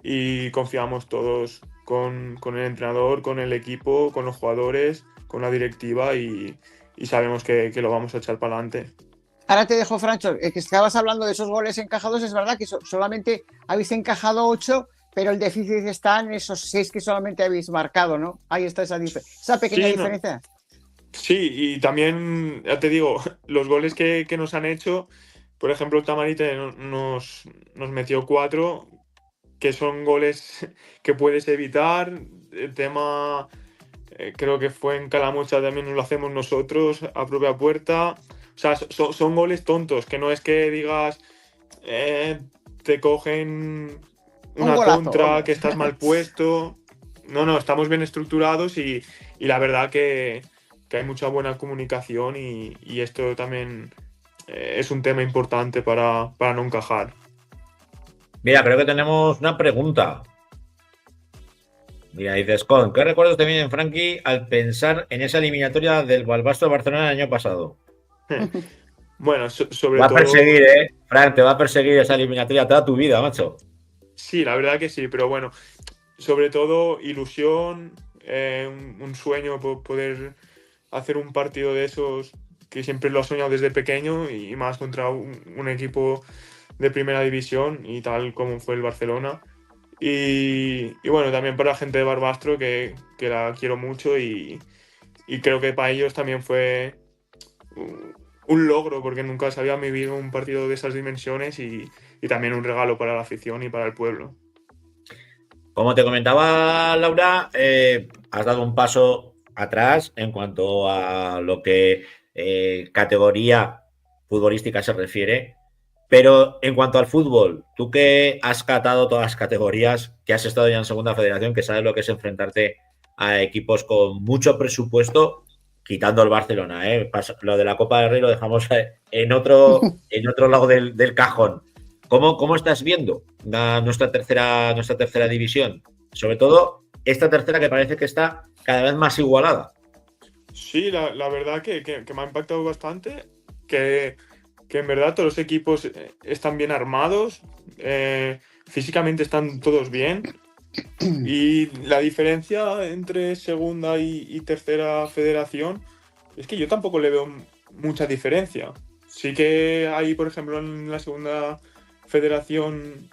G: y confiamos todos con el entrenador, con el equipo, con los jugadores, con la directiva y sabemos que lo vamos a echar para adelante.
F: Ahora te dejo, Francho, que estabas hablando de esos goles encajados, es verdad que solamente habéis encajado 8, pero el déficit está en esos 6 que solamente habéis marcado, ¿no? Ahí está esa pequeña
G: Sí, no,
F: diferencia.
G: sí, y también, ya te digo, los goles que nos han hecho, por ejemplo, Tamarite nos metió 4, que son goles que puedes evitar. El tema, creo que fue en Calamocha, también lo hacemos nosotros a propia puerta. O sea, son goles tontos, que no es que digas, te cogen
F: Un
G: una
F: golazo,
G: contra, que
F: vamos.
G: estás mal puesto. No, estamos bien estructurados y la verdad que hay mucha buena comunicación y esto también es un tema importante para no encajar.
B: Mira, creo que tenemos una pregunta. Mira, dices, ¿qué recuerdos te vienen, Frankie, al pensar en esa eliminatoria del Balbastro Barcelona el año pasado?
G: Bueno,
B: Te
G: sobre
B: va a
G: todo,
B: perseguir, Frank, te va a perseguir esa eliminatoria toda tu vida, macho.
G: sí, la verdad que sí, pero bueno, sobre todo ilusión, un sueño poder hacer un partido de esos que siempre lo he soñado desde pequeño y más contra un equipo de primera división y tal como fue el Barcelona. Y bueno, también para la gente de Barbastro que la quiero mucho y creo que para ellos también fue un logro porque nunca se había vivido un partido de esas dimensiones y también un regalo para la afición y para el pueblo.
B: Como te comentaba Laura, has dado un paso atrás en cuanto a lo que categoría futbolística se refiere, Pero en cuanto al fútbol, tú que has catado todas las categorías, que has estado ya en segunda federación, que sabes lo que es enfrentarte a equipos con mucho presupuesto, quitando el Barcelona, ¿eh? Lo de la Copa del Rey lo dejamos en otro lado del cajón. ¿Cómo estás viendo nuestra tercera división? Sobre todo esta tercera que parece que está cada vez más igualada.
G: Sí, la verdad que me ha impactado bastante, que en verdad todos los equipos están bien armados, físicamente están todos bien, y la diferencia entre segunda y tercera federación es que yo tampoco le veo mucha diferencia. Sí que hay, por ejemplo, en la segunda federación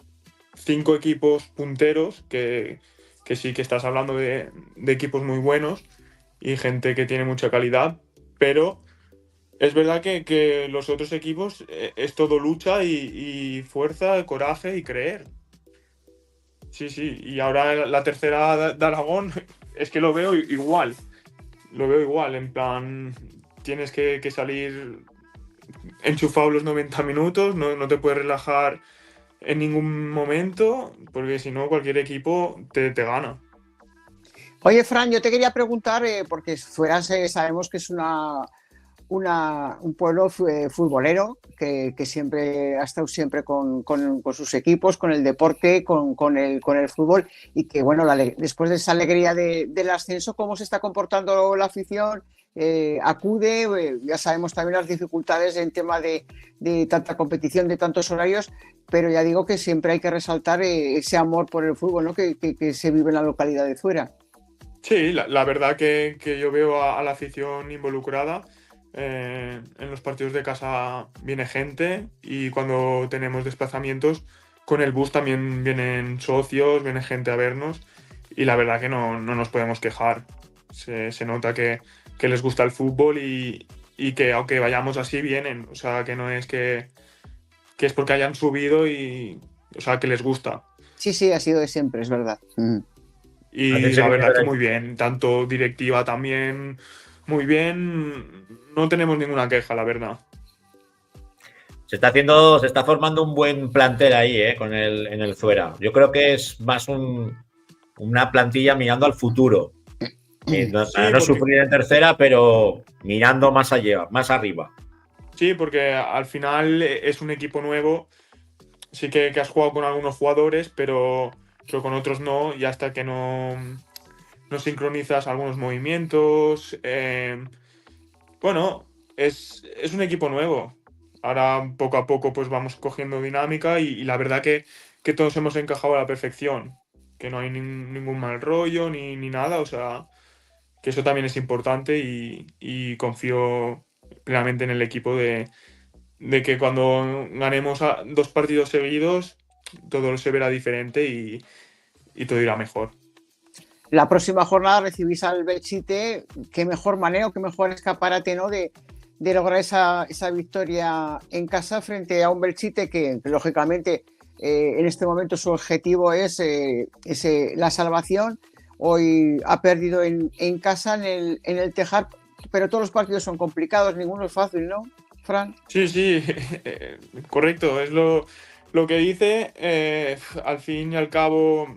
G: 5 equipos punteros, que sí que estás hablando de equipos muy buenos y gente que tiene mucha calidad, pero es verdad que los otros equipos es todo lucha y fuerza, coraje y creer. Sí, sí, y ahora la tercera de Aragón es que lo veo igual. Lo veo igual, en plan, tienes que salir enchufado los 90 minutos, no te puedes relajar en ningún momento, porque si no cualquier equipo te gana.
F: Oye, Fran, yo te quería preguntar, porque Zueras sabemos que es un pueblo futbolero que siempre ha estado siempre con sus equipos, con el deporte, con el fútbol, y que bueno, después de esa alegría del ascenso, ¿cómo se está comportando la afición? Acude, ya sabemos también las dificultades en tema de tanta competición, de tantos horarios, pero ya digo que siempre hay que resaltar ese amor por el fútbol, ¿no? que se vive en la localidad de Zuera.
G: Sí, la verdad que yo veo a la afición involucrada. En los partidos de casa viene gente, y cuando tenemos desplazamientos con el bus también vienen socios, viene gente a vernos, y la verdad que no nos podemos quejar. Se nota que les gusta el fútbol y que aunque vayamos así vienen, o sea, que no es que es porque hayan subido o sea, que les gusta.
F: Sí, ha sido de siempre, es verdad.
G: Y la verdad que muy bien, tanto directiva también, muy bien, no tenemos ninguna queja, la verdad.
B: Se está formando un buen plantel ahí, en el Zuera. Yo creo que es más una plantilla mirando al futuro. Para no sufrir en tercera, pero mirando más allá, más arriba.
G: Sí, porque al final es un equipo nuevo. Sí que has jugado con algunos jugadores, pero con otros no, y hasta que no sincronizas algunos movimientos. Bueno, es un equipo nuevo. Ahora poco a poco pues vamos cogiendo dinámica, y la verdad que todos hemos encajado a la perfección. Que no hay ningún mal rollo ni nada, o sea, que eso también es importante, y confío plenamente en el equipo de que cuando ganemos 2 partidos seguidos todo se verá diferente y todo irá mejor.
F: La próxima jornada recibís al Belchite. Qué mejor manera, qué mejor escaparate, ¿no? de lograr esa victoria en casa frente a un Belchite que lógicamente en este momento su objetivo es la salvación. Hoy ha perdido en casa en el Tejar, pero todos los partidos son complicados, ninguno es fácil, ¿no, Fran?
G: Sí, correcto, es lo que dice. Al fin y al cabo,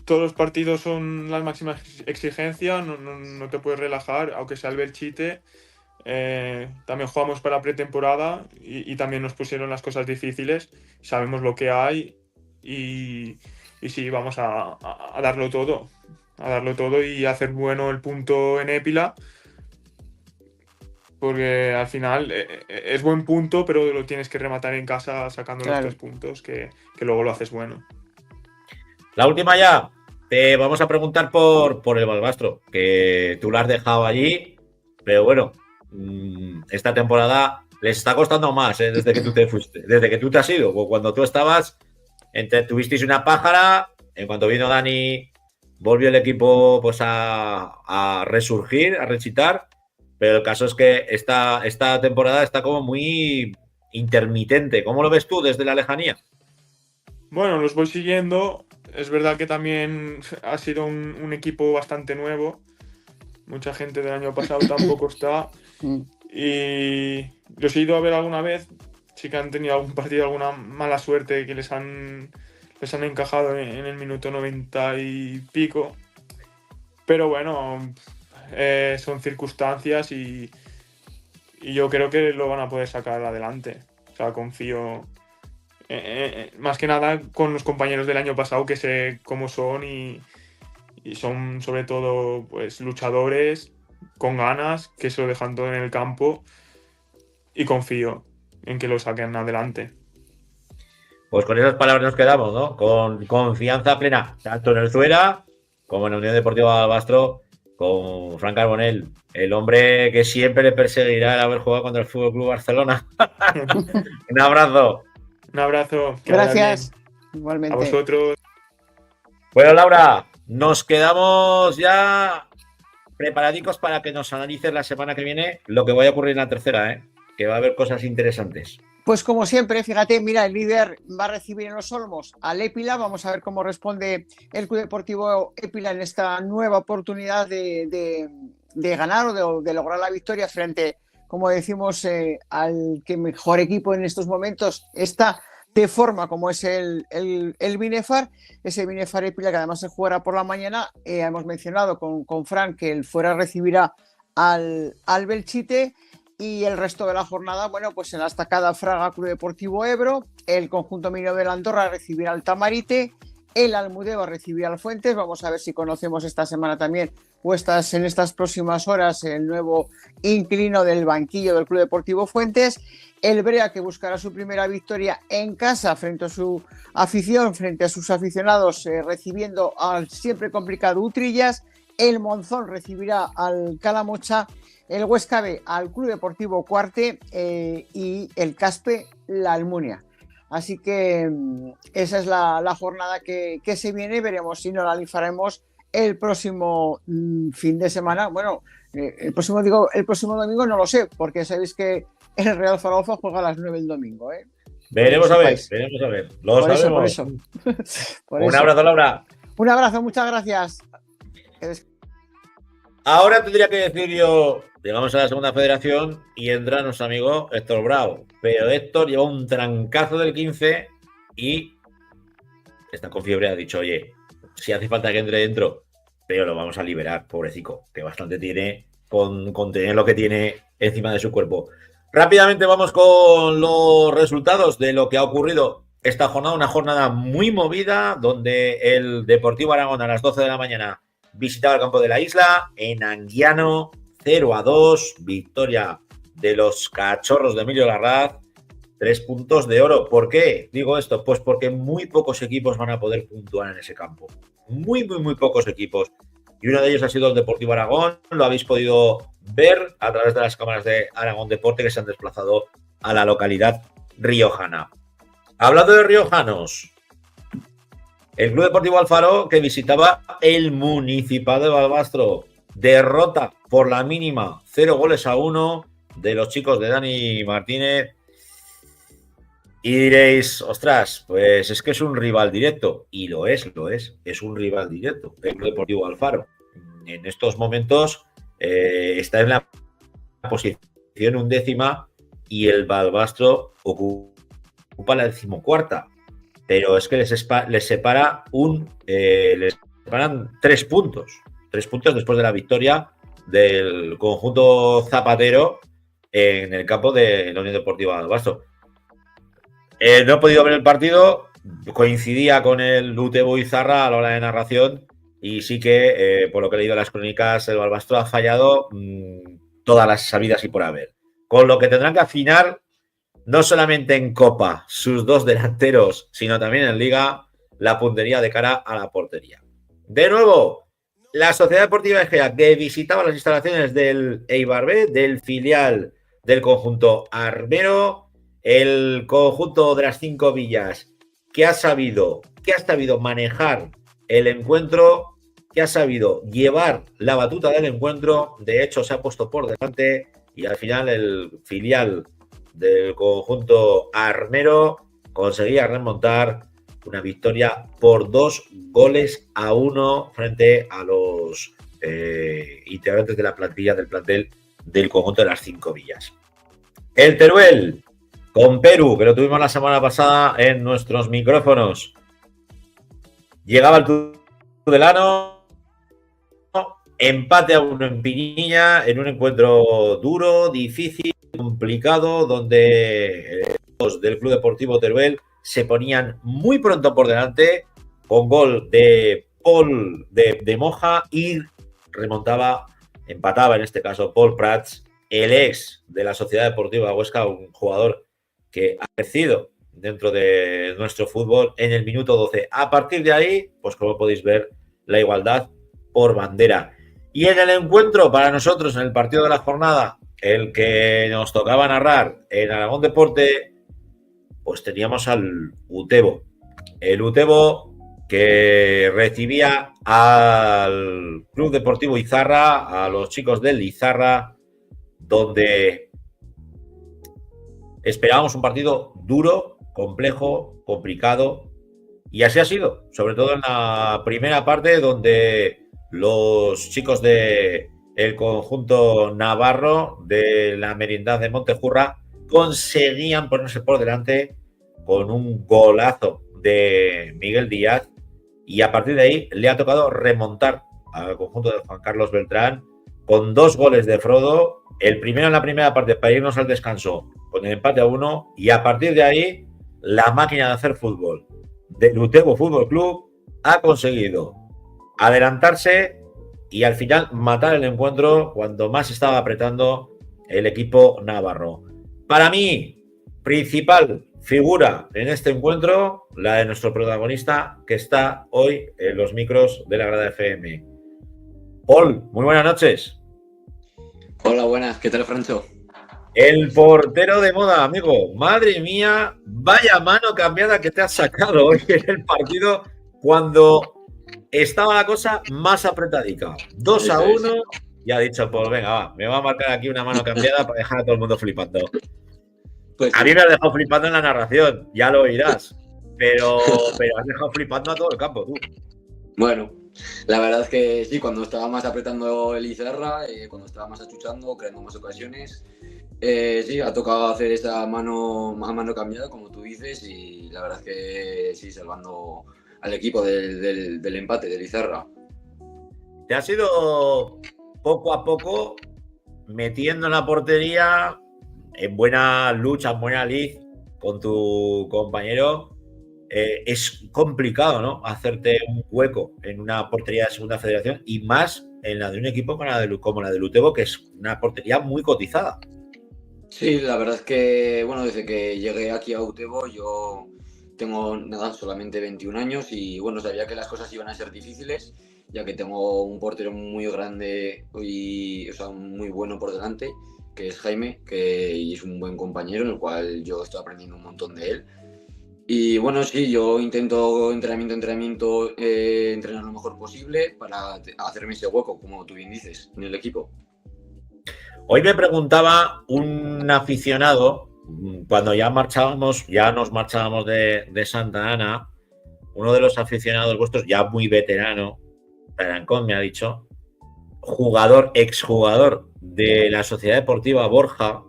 G: todos los partidos son las máximas exigencias, no te puedes relajar, aunque sea el Belchite. También jugamos para pretemporada, y también nos pusieron las cosas difíciles, sabemos lo que hay, y sí, vamos a darlo todo, y hacer bueno el punto en Épila, porque al final es buen punto, pero lo tienes que rematar en casa sacando los 3 puntos, que luego lo haces bueno.
B: La última ya, te vamos a preguntar por el Balbastro, que tú lo has dejado allí, pero bueno, esta temporada les está costando más, desde que tú te fuiste, desde que tú te has ido. Cuando tú estabas, tuvisteis una pájara, en cuanto vino Dani, volvió el equipo pues a resurgir, a rechitar, pero el caso es que esta temporada está como muy intermitente. ¿Cómo lo ves tú desde la lejanía?
G: Bueno, los voy siguiendo. Es verdad que también ha sido un equipo bastante nuevo. Mucha gente del año pasado tampoco está. Y los he ido a ver alguna vez. sí que han tenido algún partido, alguna mala suerte que les han encajado en el minuto 90 y pico. Pero bueno, son circunstancias y yo creo que lo van a poder sacar adelante. O sea, confío más que nada con los compañeros del año pasado, que sé cómo son y son sobre todo pues luchadores, con ganas, que se lo dejan todo en el campo, y confío en que lo saquen adelante.
B: Pues con esas palabras nos quedamos, ¿no? Con confianza plena, tanto en el Zuera como en la Unión Deportiva Balbastro, con Fran Carbonell, el hombre que siempre le perseguirá el haber jugado contra el Fútbol Club Barcelona. Un abrazo.
G: Un abrazo. Que vaya
F: Gracias.
G: bien.
F: Igualmente.
G: A vosotros.
B: Bueno, Laura, nos quedamos ya preparadicos para que nos analices la semana que viene lo que vaya a ocurrir en la tercera, ¿eh? Que va a haber cosas interesantes.
F: Pues como siempre, fíjate, mira, el líder va a recibir en los Olmos al Épila. Vamos a ver cómo responde el Club Deportivo Épila en esta nueva oportunidad de ganar o de lograr la victoria frente, como decimos, al que mejor equipo en estos momentos está de forma como es el Binefar, ese Binefar Épila que además se jugará por la mañana. Hemos mencionado con Fran que el fuera recibirá al Belchite. Y el resto de la jornada, bueno, pues en la estacada Fraga Club Deportivo Ebro, el conjunto minero de la Andorra recibirá al Tamarite, el Almudeva recibirá al Fuentes. Vamos a ver si conocemos esta semana también o en estas próximas horas el nuevo inquilino del banquillo del Club Deportivo Fuentes. El Brea, que buscará su primera victoria en casa frente a su afición, frente a sus aficionados, recibiendo al siempre complicado Utrillas. El Monzón recibirá al Calamocha, el Huesca B al Club Deportivo Cuarte y el Caspe la Almunia. Así que esa es la jornada que se viene. Veremos si no la lifaremos el próximo fin de semana. Bueno, el próximo domingo no lo sé, porque sabéis que el Real Zaragoza juega a las 9 el domingo.
B: Veremos a ver. Lo sabemos.
F: Por eso.
B: Un abrazo, Laura.
F: Un abrazo, muchas gracias.
B: Ahora tendría que decir yo, llegamos a la segunda federación y entra nuestro amigo Héctor Bravo. Pero Héctor lleva un trancazo del 15 y está con fiebre. Ha dicho, oye, si hace falta que entre dentro, pero lo vamos a liberar, pobrecito, que bastante tiene con tener lo que tiene encima de su cuerpo. Rápidamente vamos con los resultados de lo que ha ocurrido esta jornada. Una jornada muy movida donde el Deportivo Aragón a las 12 de la mañana visitaba el campo de la Isla. En Anguiano, 0-2, victoria de los Cachorros de Emilio Larraz, 3 puntos de oro. ¿Por qué digo esto? Pues porque muy pocos equipos van a poder puntuar en ese campo. Muy pocos equipos. Y uno de ellos ha sido el Deportivo Aragón. Lo habéis podido ver a través de las cámaras de Aragón Deporte, que se han desplazado a la localidad riojana. Hablando de riojanos, el Club Deportivo Alfaro, que visitaba el Municipal de Balbastro, derrota por la mínima, 0-1 de los chicos de Dani Martínez. Y diréis, ostras, pues es que es un rival directo. Y lo es un rival directo, el Club Deportivo Alfaro. En estos momentos está en la posición 11ª y el Balbastro ocupa la 14ª. Pero es que les separan 3 puntos. 3 puntos después de la victoria del conjunto zapatero en el campo de la Unión Deportiva Balbastro. No he podido ver el partido, coincidía con el UTV Izarra a la hora de narración y sí que, por lo que he leído en las crónicas, el Balbastro ha fallado todas las sabidas y por haber. Con lo que tendrán que afinar no solamente en Copa sus 2 delanteros, sino también en Liga la puntería de cara a la portería. De nuevo, la Sociedad Deportiva Egea, que visitaba las instalaciones del Eibar B, del filial del conjunto armero. El conjunto de las 5 villas que ha sabido manejar el encuentro, que ha sabido llevar la batuta del encuentro. De hecho, se ha puesto por delante y al final el filial del conjunto armero conseguía remontar una victoria por 2-1 frente a los integrantes de la plantilla del plantel del conjunto de las 5 villas. El Teruel con Perú, que lo tuvimos la semana pasada en nuestros micrófonos. Llegaba el Tudelano, empate a 1 en Piñilla, en un encuentro duro, difícil, complicado, donde los del Club Deportivo Teruel se ponían muy pronto por delante, con gol de Paul de Moja, y remontaba, empataba en este caso Paul Prats, el ex de la Sociedad Deportiva Huesca, un jugador que ha crecido dentro de nuestro fútbol en el minuto 12. A partir de ahí, pues como podéis ver, la igualdad por bandera. Y en el encuentro, para nosotros, en el partido de la jornada, el que nos tocaba narrar en Aragón Deporte, pues teníamos al Utebo. El Utebo que recibía al Club Deportivo Izarra, a los chicos del Izarra, donde esperábamos un partido duro, complejo, complicado, y así ha sido, sobre todo en la primera parte, donde los chicos del conjunto navarro de la Merindad de Montejurra conseguían ponerse por delante con un golazo de Miguel Díaz, y a partir de ahí le ha tocado remontar al conjunto de Juan Carlos Beltrán con 2 goles de Frodo, el primero en la primera parte para irnos al descanso con el empate a 1, y a partir de ahí la máquina de hacer fútbol del Utebo Fútbol Club ha conseguido adelantarse y al final matar el encuentro cuando más estaba apretando el equipo navarro. Para mí, principal figura en este encuentro, la de nuestro protagonista, que está hoy en los micros de la Grada FM. Paul, muy buenas noches.
H: Hola, buenas. ¿Qué tal, Francho?
B: El portero de moda, amigo. Madre mía, vaya mano cambiada que te has sacado hoy en el partido cuando estaba la cosa más apretadica. 2-1, y ha dicho, pues venga, va, me va a marcar aquí una mano cambiada para dejar a todo el mundo flipando.
H: Pues
B: a mí me has dejado flipando en la narración, ya lo oirás, pero has dejado flipando a todo el campo, tú.
H: Bueno, la verdad es que sí, cuando estaba más apretando el Izarra, cuando estaba más achuchando, creando más ocasiones, sí, ha tocado hacer esa a mano cambiada, como tú dices, y la verdad es que sí, salvando al equipo del empate, del Izarra.
B: Te has ido poco a poco metiendo en la portería, en buena lucha, en buena lid con tu compañero. Es complicado, ¿no? Hacerte un hueco en una portería de segunda federación, y más en la de un equipo como la del Utebo, que es una portería muy cotizada.
H: Sí, la verdad es que, bueno, desde que llegué aquí a Utebo yo tengo solamente 21 años y, bueno, sabía que las cosas iban a ser difíciles, ya que tengo un portero muy grande y, o sea, muy bueno por delante, que es Jaime, que es un buen compañero, en el cual yo estoy aprendiendo un montón de él. Y bueno, sí, yo intento entrenamiento, entrenar lo mejor posible para hacerme ese hueco, como tú bien dices, en el equipo.
B: Hoy me preguntaba un aficionado, cuando ya nos marchábamos de Santa Ana, uno de los aficionados vuestros, ya muy veterano, Tarancón, me ha dicho, exjugador de la Sociedad Deportiva Borja,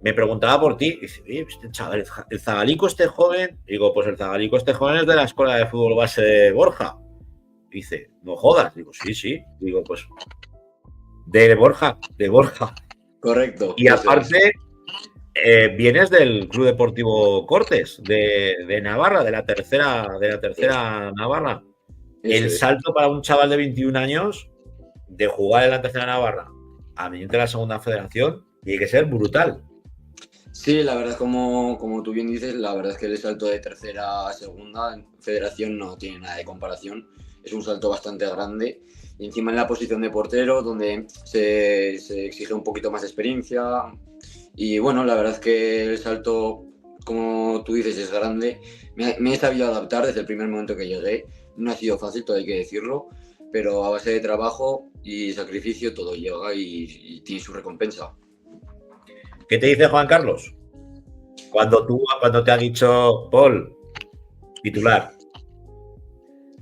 B: me preguntaba por ti, y dice, oye, este chaval, el Zagalico este joven, digo, pues el Zagalico este joven es de la Escuela de Fútbol Base de Borja. Dice, no jodas, digo, sí, digo, pues de Borja.
H: Correcto.
B: Y aparte, vienes del Club Deportivo Cortes, de Navarra, de la tercera Navarra. El salto para un chaval de 21 años de jugar en la tercera Navarra a venir de la segunda federación tiene que ser brutal.
H: Sí, la verdad es como tú bien dices, la verdad es que el salto de tercera a segunda federación no tiene nada de comparación. Es un salto bastante grande. Y encima en la posición de portero, donde se exige un poquito más de experiencia. Y bueno, la verdad es que el salto, como tú dices, es grande. Me he sabido adaptar desde el primer momento que llegué. No ha sido fácil, todo hay que decirlo. Pero a base de trabajo y sacrificio todo llega y tiene su recompensa.
B: ¿Qué te dice Juan Carlos? Cuando te ha dicho Paul, titular.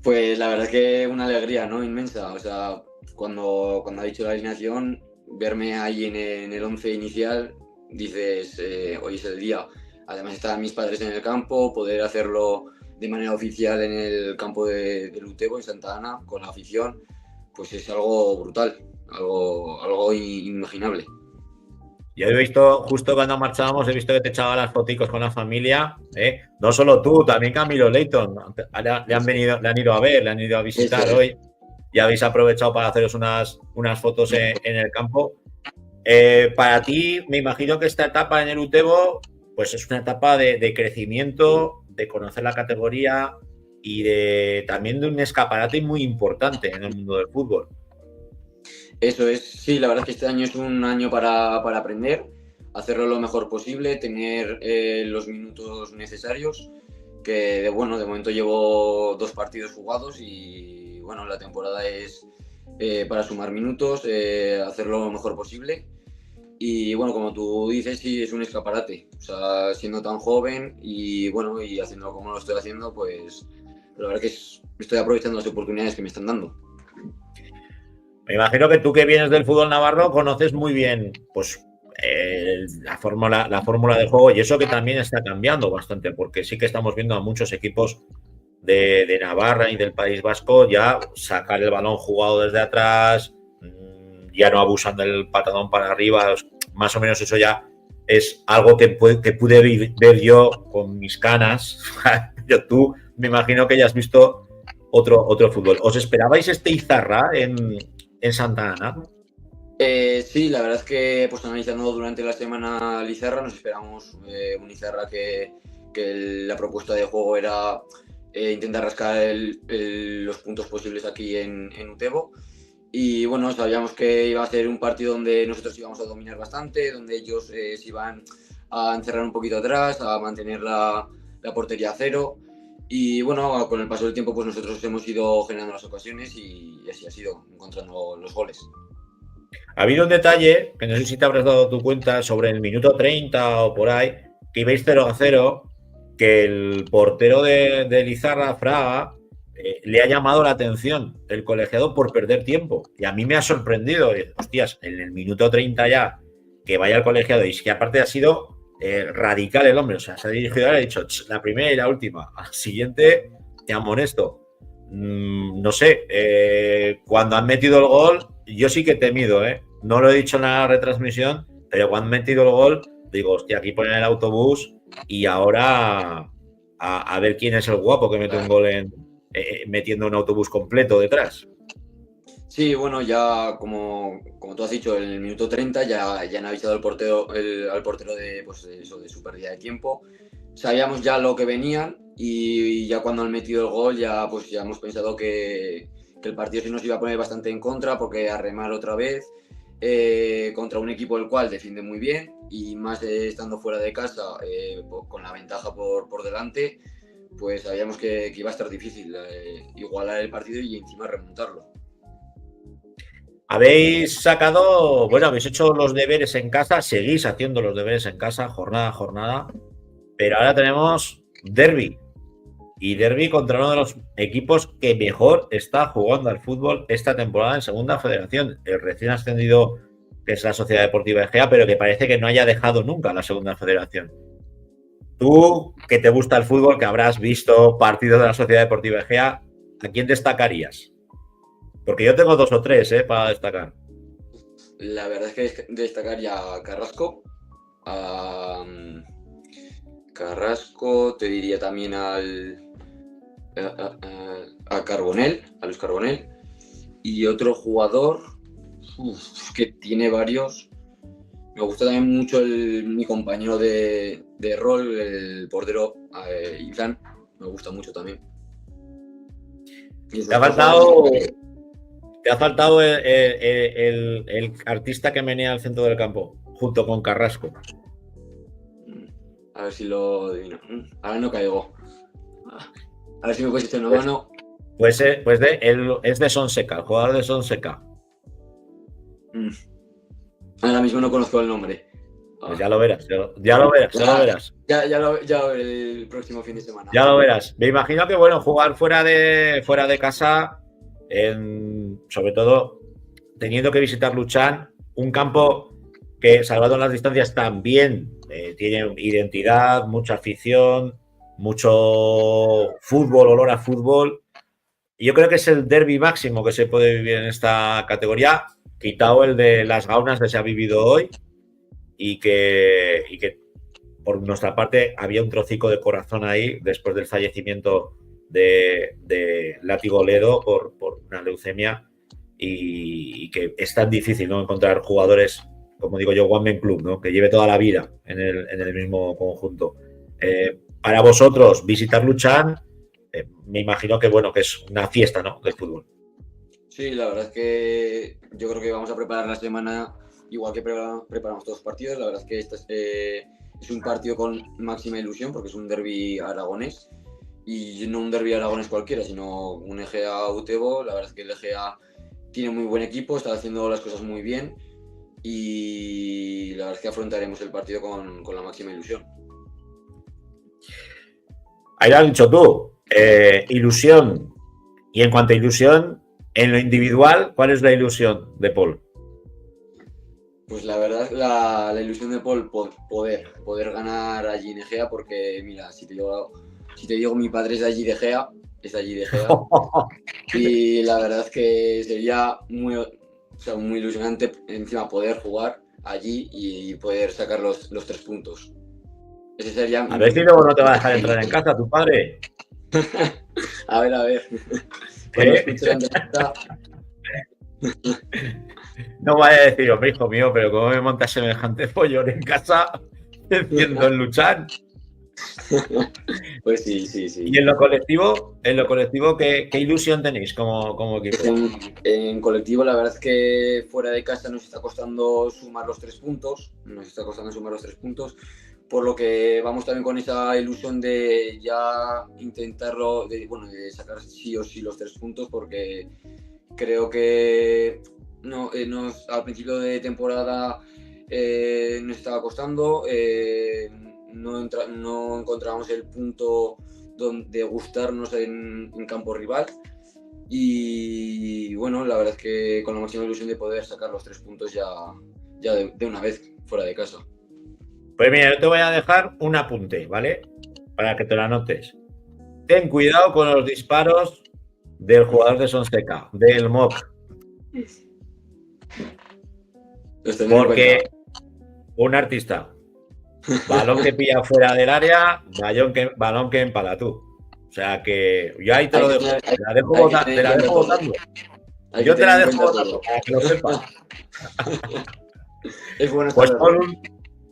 H: Pues la verdad es que una alegría, ¿no? Inmensa. O sea, cuando ha dicho la alineación, verme ahí en el 11 inicial, dices, hoy es el día. Además están mis padres en el campo, poder hacerlo de manera oficial en el campo del Utebo, en Santa Ana, con la afición, pues es algo brutal, algo inimaginable.
B: Yo he visto, justo cuando marchábamos, he visto que te echaba las foticos con la familia, ¿eh? No solo tú, también Camilo Leighton. Le han ido a ver, le han ido a visitar hoy. Y habéis aprovechado para haceros unas fotos en el campo. Para ti, me imagino que esta etapa en el Utebo, pues es una etapa de crecimiento, de conocer la categoría y también de un escaparate muy importante en el mundo del fútbol.
H: Eso es, sí, la verdad es que este año es un año para aprender, hacerlo lo mejor posible, tener los minutos necesarios, que de momento llevo 2 partidos jugados y bueno, la temporada es para sumar minutos, hacerlo lo mejor posible. Y bueno, como tú dices, sí, es un escaparate. O sea, siendo tan joven y bueno, y haciendo como lo estoy haciendo, pues la verdad que estoy aprovechando las oportunidades que me están dando.
B: Me imagino que tú, que vienes del fútbol navarro, conoces muy bien pues la fórmula de juego, y eso que también está cambiando bastante, porque sí que estamos viendo a muchos equipos de Navarra y del País Vasco ya sacar el balón jugado desde atrás, ya no abusan del patadón para arriba. Más o menos eso ya es algo que pude ver yo con mis canas. Tú me imagino que ya has visto otro fútbol. ¿Os esperabais este Izarra en Santa Ana?
H: Sí, la verdad es que pues analizando durante la semana el Izarra, nos esperamos un Izarra que la propuesta de juego era intentar rascar los puntos posibles aquí en Utebo. Y bueno, sabíamos que iba a ser un partido donde nosotros íbamos a dominar bastante, donde ellos se iban a encerrar un poquito atrás, a mantener la portería a cero. Y bueno, con el paso del tiempo pues nosotros hemos ido generando las ocasiones y así ha sido, encontrando los goles.
B: Ha habido un detalle, que no sé si te habrás dado tu cuenta, sobre el minuto 30 o por ahí, que ibais 0-0, que el portero de Izarra, Fraga, le ha llamado la atención el colegiado por perder tiempo. Y a mí me ha sorprendido. Hostias, en el minuto 30 ya, que vaya el colegiado, y que aparte ha sido radical el hombre. O sea, se ha dirigido y ha dicho, la primera y la última. Al siguiente te amonesto. No sé, cuando han metido el gol, yo sí que he temido, no lo he dicho en la retransmisión, pero cuando han metido el gol, digo, hostia, aquí ponen el autobús y ahora a ver quién es el guapo que mete un gol metiendo un autobús completo detrás.
H: Sí, bueno, ya como tú has dicho, en el minuto 30 ya han avisado al portero de su pérdida de tiempo. Sabíamos ya lo que venían y ya cuando han metido el gol ya hemos pensado que el partido se nos iba a poner bastante en contra, porque a remar otra vez contra un equipo el cual defiende muy bien y más estando fuera de casa con la ventaja por delante, pues sabíamos que iba a estar difícil igualar el partido y encima remontarlo.
B: Habéis hecho los deberes en casa, seguís haciendo los deberes en casa, jornada a jornada, pero ahora tenemos derbi. Y derbi contra uno de los equipos que mejor está jugando al fútbol esta temporada en Segunda Federación. El recién ascendido, que es la Sociedad Deportiva Egea, pero que parece que no haya dejado nunca la Segunda Federación. Tú, que te gusta el fútbol, que habrás visto partidos de la Sociedad Deportiva Egea, ¿a quién destacarías? Porque yo tengo 2 o 3 para destacar.
H: La verdad es que destacaría a Carrasco. Carrasco, te diría también a Carbonell, a Luis Carbonell. Y otro jugador que tiene varios. Me gusta también mucho mi compañero de rol, el portero Izan. Me gusta mucho también.
B: Te ha faltado el artista que menea al centro del campo, junto con Carrasco.
H: A ver si lo adivino. Ahora no caigo. A ver si me puedes echar una mano.
B: Pues es de Sonseca, el jugador de Sonseca.
H: Ahora mismo no conozco el nombre.
B: Pues ya lo verás. Ya lo verás.
H: Ya lo veré el próximo fin de semana.
B: Ya lo verás. Me imagino que, jugar fuera de casa, sobre todo teniendo que visitar Luchán, un campo que salvando las distancias también tiene identidad, mucha afición, mucho fútbol, olor a fútbol. Yo creo que es el derbi máximo que se puede vivir en esta categoría, quitado el de las gaunas que se ha vivido hoy y que por nuestra parte había un trocico de corazón ahí después del fallecimiento de Látigo Ledo por una leucemia y que es tan difícil, ¿no?, encontrar jugadores, como digo yo, one man club, ¿no?, que lleve toda la vida en el mismo conjunto. Para vosotros, visitar Luchán, me imagino que bueno, que es una fiesta, ¿no?, del fútbol.
H: Sí, la verdad es que yo creo que vamos a preparar la semana igual que preparamos todos los partidos. La verdad es que este es un partido con máxima ilusión porque es un derbi aragonés y no un derbi aragonés cualquiera, sino un Egea Utebo. La verdad es que el Egea tiene muy buen equipo, está haciendo las cosas muy bien y la verdad es que afrontaremos el partido con la máxima ilusión.
B: Ahí lo has dicho tú, ilusión. Y en cuanto a ilusión, en lo individual, ¿cuál es la ilusión de Paul?
H: Pues la verdad, la ilusión de Paul, poder ganar allí en Egea, porque mira, si te digo mi padre es de allí de Egea, y la verdad es que sería muy ilusionante encima poder jugar allí y poder sacar los 3 puntos. Ese sería.
B: A ver si luego no te va a dejar entrar en casa tu padre.
H: A ver. Bueno,
B: no vaya a decir, hombre, hijo mío, pero ¿cómo me montas semejante follón en casa enciendo en Luchán?
H: Pues sí.
B: Y en lo colectivo, ¿qué ilusión tenéis como equipo?
H: En colectivo, la verdad es que fuera de casa nos está costando sumar los 3 puntos. Por lo que vamos también con esa ilusión de ya intentarlo, de sacar sí o sí los 3 puntos, porque creo que al principio de temporada nos estaba costando, no encontrábamos el punto de gustarnos en campo rival y bueno, la verdad es que con la máxima ilusión de poder sacar los 3 puntos ya de una vez fuera de casa.
B: Pues mira, yo te voy a dejar un apunte, ¿vale? Para que te lo anotes. Ten cuidado con los disparos del jugador de Sonseca, del Mock. Porque un artista, balón que pilla fuera del área, balón que empala tú. O sea que yo ahí te lo dejo. Te la dejo votando. Yo te la dejo votando, para que lo sepas.
H: Es bueno.
B: Pues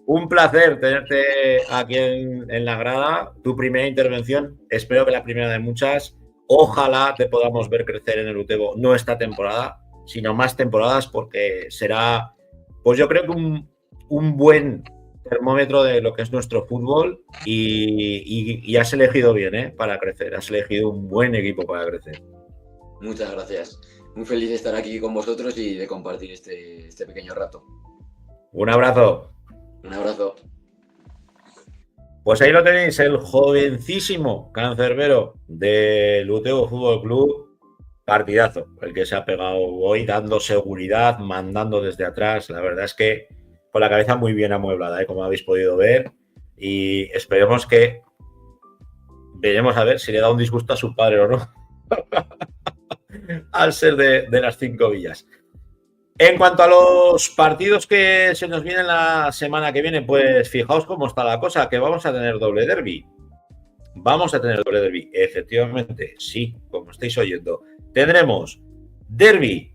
B: un placer tenerte aquí en la grada. Tu primera intervención, espero que la primera de muchas. Ojalá te podamos ver crecer en el Utebo, no esta temporada, sino más temporadas, porque será, pues yo creo que un buen termómetro de lo que es nuestro fútbol y has elegido bien, para crecer. Has elegido un buen equipo para crecer.
H: Muchas gracias. Muy feliz de estar aquí con vosotros y de compartir este pequeño rato.
B: Un abrazo.
H: Un abrazo.
B: Pues ahí lo tenéis, el jovencísimo cancerbero del Utebo Fútbol Club. Partidazo, el que se ha pegado hoy, dando seguridad, mandando desde atrás. La verdad es que con la cabeza muy bien amueblada, como habéis podido ver. Y esperemos que veremos a ver si le da un disgusto a su padre o no. Al ser de las 5 villas. En cuanto a los partidos que se nos vienen la semana que viene, pues fijaos cómo está la cosa, que vamos a tener doble derbi. Efectivamente, sí, como estáis oyendo. Tendremos derbi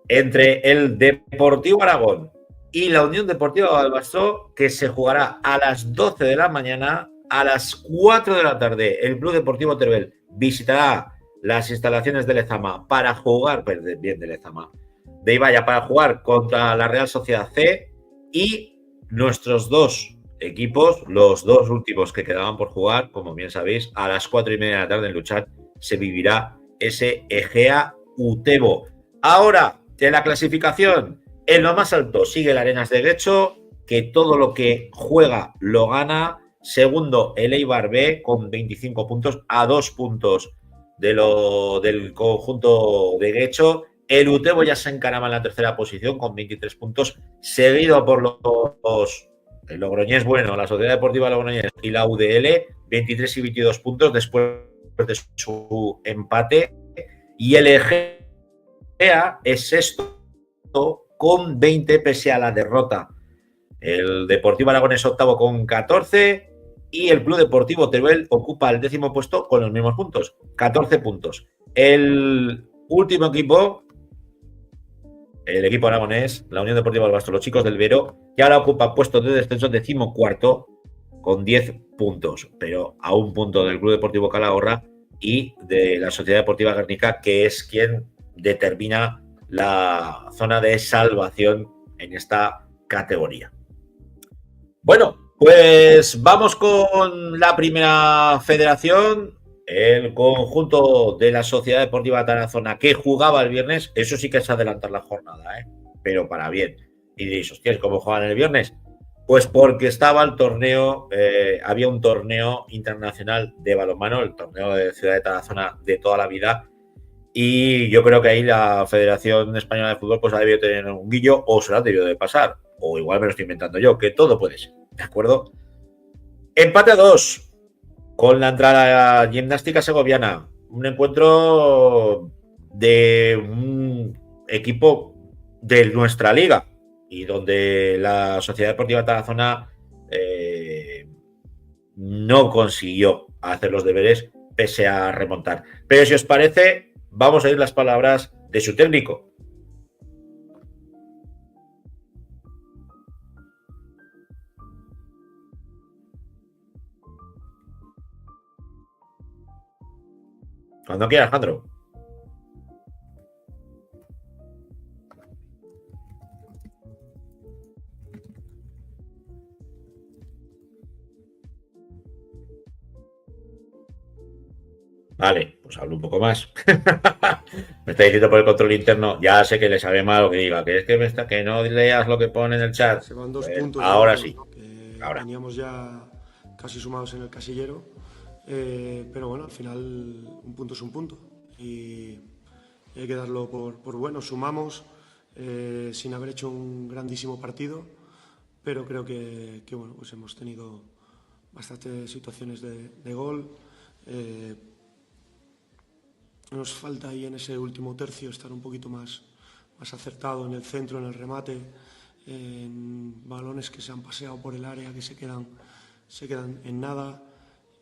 B: entre el Deportivo Aragón y la Unión Deportiva Balbastó, que se jugará a las 12 de la mañana. A las 4 de la tarde, el Club Deportivo Teruel visitará las instalaciones de Lezama para jugar, de Ibaya, para jugar contra la Real Sociedad C, y nuestros 2 equipos, los 2 últimos que quedaban por jugar, como bien sabéis, a las 4:30 de la tarde en Luchán se vivirá ese Egea Utebo. Ahora, de la clasificación, en lo más alto sigue el Arenas de Guecho, que todo lo que juega lo gana. Segundo, el Eibar B con 25 puntos, a 2 puntos del conjunto de Guecho. El Utebo ya se encarama en la tercera posición con 23 puntos, seguido por los el Logroñés, bueno, la Sociedad Deportiva Logroñés y la UDL, 23 y 22 puntos después de su empate. Y el Egea es sexto con 20 pese a la derrota. El Deportivo Aragonés octavo con 14 y el Club Deportivo Teruel ocupa el 10º puesto con los mismos puntos, 14 puntos. El último equipo, el equipo aragonés, la Unión Deportiva Albastro, los chicos del Vero, que ahora ocupa puesto de descenso 14º con 10 puntos, pero a un punto del Club Deportivo Calahorra y de la Sociedad Deportiva Guernica, que es quien determina la zona de salvación en esta categoría. Bueno, pues vamos con la primera federación, el conjunto de la Sociedad Deportiva Tarazona, que jugaba el viernes. Eso sí que es adelantar la jornada, pero para bien. Y diréis, hostias, ¿cómo juegan el viernes? Pues porque estaba el torneo, había un torneo internacional de balonmano, el torneo de Ciudad de Tarazona de toda la vida, y yo creo que ahí la Federación Española de Fútbol pues ha debido tener un guillo o se lo ha debido de pasar, o igual me lo estoy inventando yo, que todo puede ser, ¿de acuerdo? Empate a 2 con la entrada gimnástica segoviana, un encuentro de un equipo de nuestra liga, y donde la Sociedad Deportiva Tarazona no consiguió hacer los deberes pese a remontar. Pero si os parece, vamos a oír las palabras de su técnico. Cuando quieras, Alejandro. Vale, pues hablo un poco más. Me está diciendo por el control interno, ya sé que le sabe mal lo que diga, que es que no leas lo que pone en el chat.
I: Se van 2
B: Pues
I: puntos.
B: ahora sí.
I: Ahora. Veníamos ya casi sumados en el casillero, pero bueno, al final un punto es un punto y hay que darlo por bueno. Sumamos sin haber hecho un grandísimo partido, pero creo que bueno, pues hemos tenido bastantes situaciones de gol. Nos falta ahí en ese último tercio estar un poquito más acertado en el centro, en el remate, en balones que se han paseado por el área, que se quedan en nada.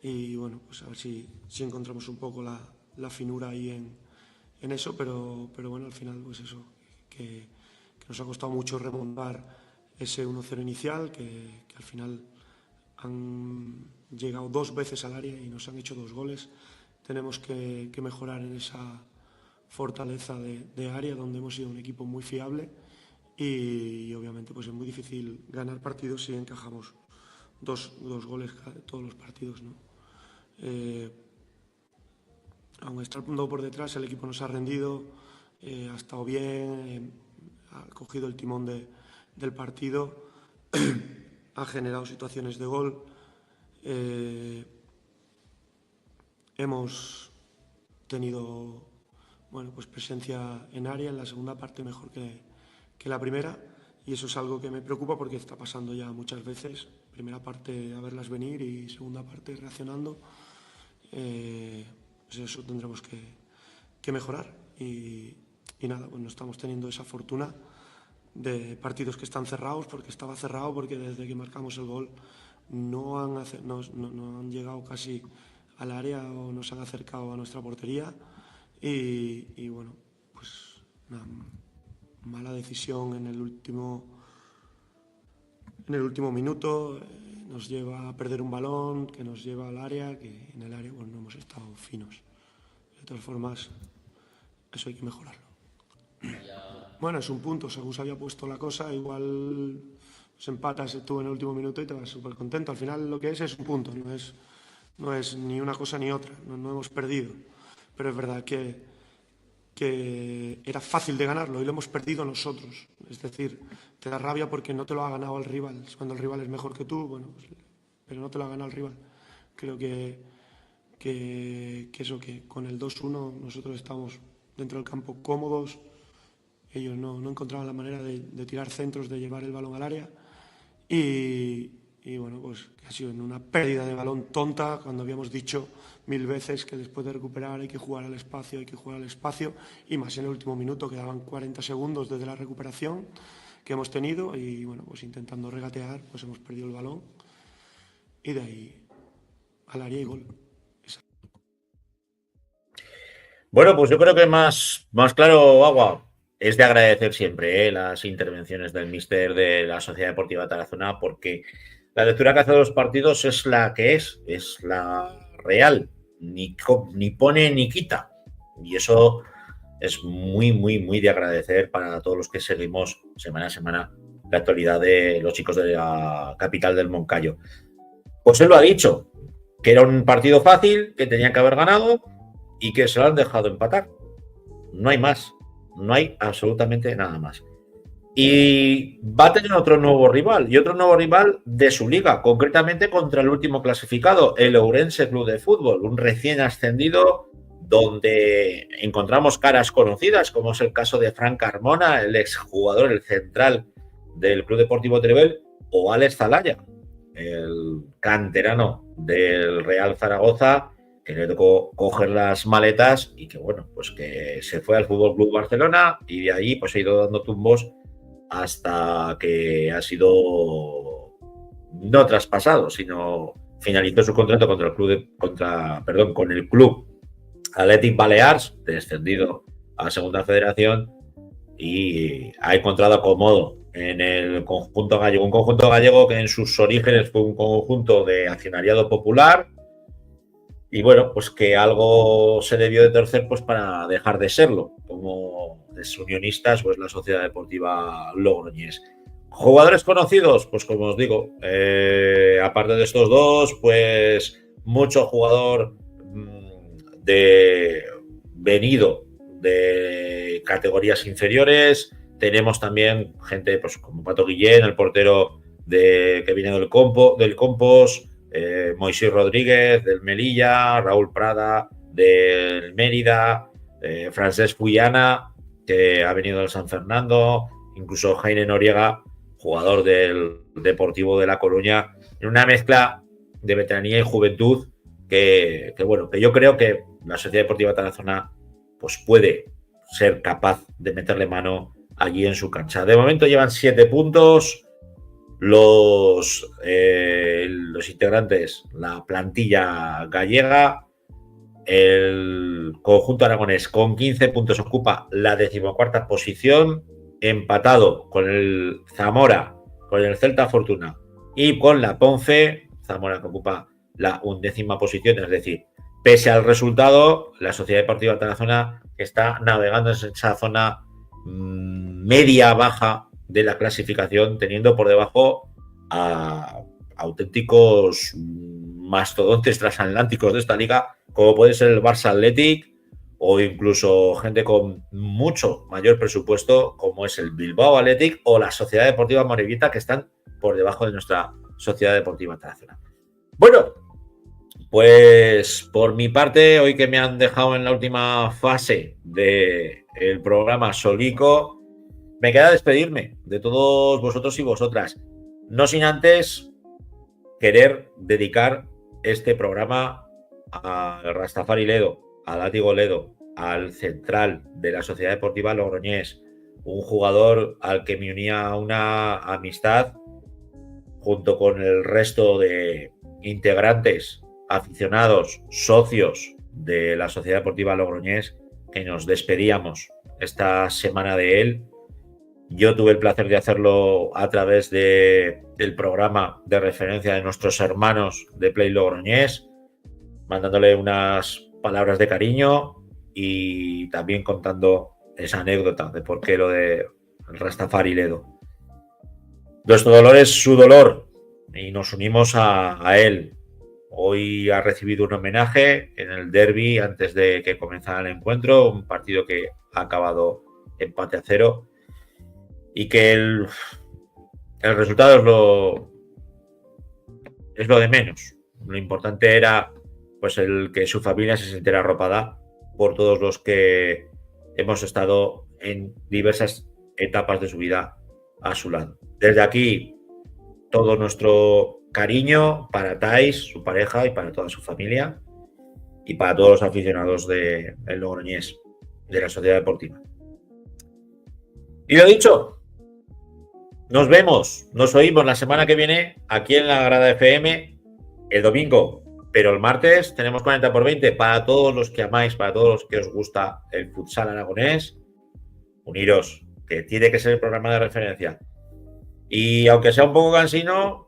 I: Y bueno, pues a ver si encontramos un poco la finura ahí en eso, pero bueno, al final pues eso, que nos ha costado mucho remontar ese 1-0 inicial, que al final han llegado 2 veces al área y nos han hecho 2 goles. Tenemos que mejorar en esa fortaleza de área, donde hemos sido un equipo muy fiable y obviamente pues es muy difícil ganar partidos si encajamos dos goles todos los partidos, ¿no? Aun estando por detrás, el equipo nos ha rendido, ha estado bien, ha cogido el timón del partido, ha generado situaciones de gol. Hemos tenido pues presencia en área en la segunda parte mejor que la primera, y eso es algo que me preocupa porque está pasando ya muchas veces. Primera parte a verlas venir y segunda parte reaccionando. Pues eso tendremos que mejorar y nada, pues no estamos teniendo esa fortuna de partidos que están cerrados, porque estaba cerrado, porque desde que marcamos el gol no han llegado casi al área o nos han acercado a nuestra portería y bueno, pues una mala decisión en el último minuto nos lleva a perder un balón que nos lleva al área, que en el área no hemos estado finos. De todas formas, eso hay que mejorarlo. Bueno, es un punto, según se había puesto la cosa, igual se empatas tú en el último minuto y te vas súper contento. Al final lo que es un punto, no es ni una cosa ni otra, no hemos perdido. Pero es verdad que era fácil de ganarlo y lo hemos perdido nosotros. Es decir, te da rabia porque no te lo ha ganado el rival. Cuando el rival es mejor que tú, bueno, pero no te lo ha ganado el rival. Creo que eso, que con el 2-1 nosotros estamos dentro del campo cómodos, ellos no encontraban la manera de tirar centros, de llevar el balón al área. Y bueno, pues ha sido en una pérdida de balón tonta, cuando habíamos dicho 1000 veces que después de recuperar hay que jugar al espacio, y más en el último minuto, quedaban 40 segundos desde la recuperación que hemos tenido, y bueno, pues intentando regatear, pues hemos perdido el balón, y de ahí al área y gol.
B: Bueno, pues yo creo que más claro, Agua, es de agradecer siempre las intervenciones del míster de la Sociedad Deportiva Tarazona, porque la lectura que hace de los partidos es la que es la real, ni pone ni quita. Y eso es muy de agradecer para todos los que seguimos semana a semana la actualidad de los chicos de la capital del Moncayo. Pues él lo ha dicho, que era un partido fácil, que tenían que haber ganado y que se lo han dejado empatar. No hay más, no hay absolutamente nada más. Y va a tener otro nuevo rival, y otro nuevo rival de su liga, concretamente contra el último clasificado, el Ourense Club de Fútbol, un recién ascendido donde encontramos caras conocidas, como es el caso de Fran Carmona, el exjugador, el central del Club Deportivo Teruel, o Alex Zalaya, el canterano del Real Zaragoza, que le tocó coger las maletas y que, bueno, pues que se fue al Fútbol Club Barcelona y de ahí pues ha ido dando tumbos hasta que ha sido no traspasado, sino finalizó su contrato con el Club Athletic Balears, descendido a Segunda Federación, y ha encontrado acomodo en el conjunto gallego, un conjunto gallego que en sus orígenes fue un conjunto de accionariado popular, y bueno, pues que algo se debió de torcer pues para dejar de serlo, como desunionistas, pues la Sociedad Deportiva Logroñés. Jugadores conocidos, pues como os digo, aparte de estos dos, pues mucho jugador venido de categorías inferiores. Tenemos también gente pues como Pato Guillén, el portero que viene del Compos, Moisés Rodríguez del Melilla, Raúl Prada del Mérida, Francesc Puyana, que ha venido del San Fernando, incluso Jaime Noriega, jugador del Deportivo de La Coruña, en una mezcla de veteranía y juventud que yo creo que la Sociedad Deportiva Tarazona pues puede ser capaz de meterle mano allí en su cancha. De momento llevan 7 puntos los integrantes, la plantilla gallega. El conjunto aragonés con 15 puntos ocupa la 14ª posición, empatado con el Zamora, con el Celta Fortuna y con la Ponce. Zamora que ocupa la 11ª posición, es decir, pese al resultado, la Sociedad Deportiva Tarazona está navegando en esa zona media-baja de la clasificación, teniendo por debajo a auténticos mastodontes transatlánticos de esta liga, como puede ser el Barça Athletic o incluso gente con mucho mayor presupuesto, como es el Bilbao Athletic o la Sociedad Deportiva Morevieta, que están por debajo de nuestra Sociedad Deportiva Tarazona. Bueno, pues por mi parte, hoy que me han dejado en la última fase del programa solico, me queda despedirme de todos vosotros y vosotras. No sin antes querer dedicar este programa al Rastafari Ledo, al Látigo Ledo, al central de la Sociedad Deportiva Logroñés, un jugador al que me unía una amistad junto con el resto de integrantes, aficionados, socios de la Sociedad Deportiva Logroñés, que nos despedíamos esta semana de él. Yo tuve el placer de hacerlo a través del programa de referencia de nuestros hermanos de Play Logroñés, mandándole unas palabras de cariño y también contando esa anécdota de por qué lo de Rastafari Ledo. Nuestro dolor es su dolor y nos unimos a él. Hoy ha recibido un homenaje en el derbi antes de que comenzara el encuentro, un partido que ha acabado empate a 0 y que el resultado es lo de menos. Lo importante era pues el que su familia se sintiera arropada por todos los que hemos estado en diversas etapas de su vida a su lado. Desde aquí, todo nuestro cariño para Thais, su pareja y para toda su familia y para todos los aficionados del Logroñés, de la Sociedad Deportiva. Y lo dicho, nos vemos, nos oímos la semana que viene aquí en la Grada FM el domingo, pero el martes tenemos 40x20 para todos los que amáis, para todos los que os gusta el futsal aragonés. Uniros, que tiene que ser el programa de referencia. Y aunque sea un poco cansino,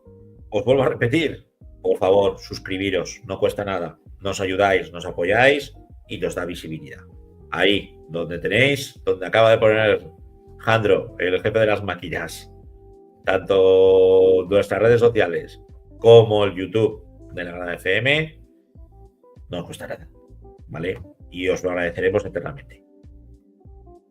B: os vuelvo a repetir, por favor, suscribiros, no cuesta nada. Nos ayudáis, nos apoyáis y nos da visibilidad. Ahí, donde tenéis, donde acaba de poner Jandro, el jefe de las maquillas, tanto nuestras redes sociales como el YouTube de la Grada FM, no os cuesta nada, ¿vale? Y os lo agradeceremos eternamente.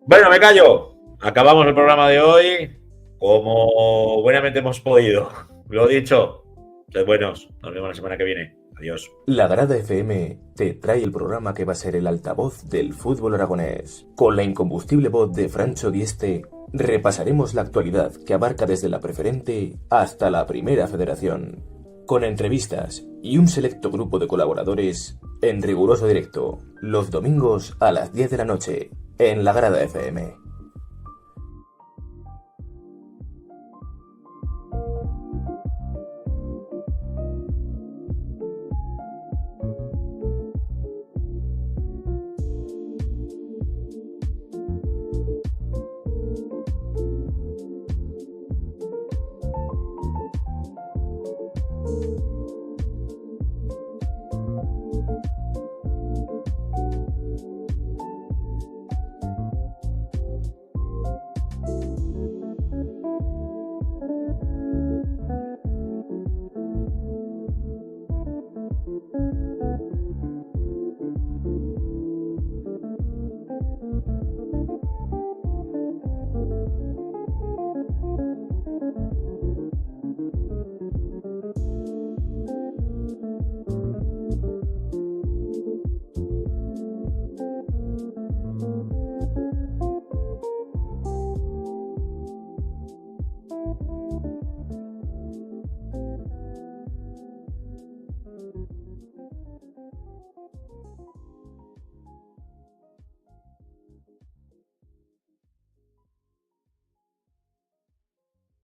B: Bueno, me callo. Acabamos el programa de hoy como buenamente hemos podido. Lo dicho, sed buenos. Nos vemos la semana que viene. Adiós.
J: La Grada FM te trae el programa que va a ser el altavoz del fútbol aragonés. Con la incombustible voz de Francho Dieste, repasaremos la actualidad que abarca desde la preferente hasta la primera federación. Con entrevistas y un selecto grupo de colaboradores en riguroso directo, los domingos a las 10 de la noche, en la Grada FM.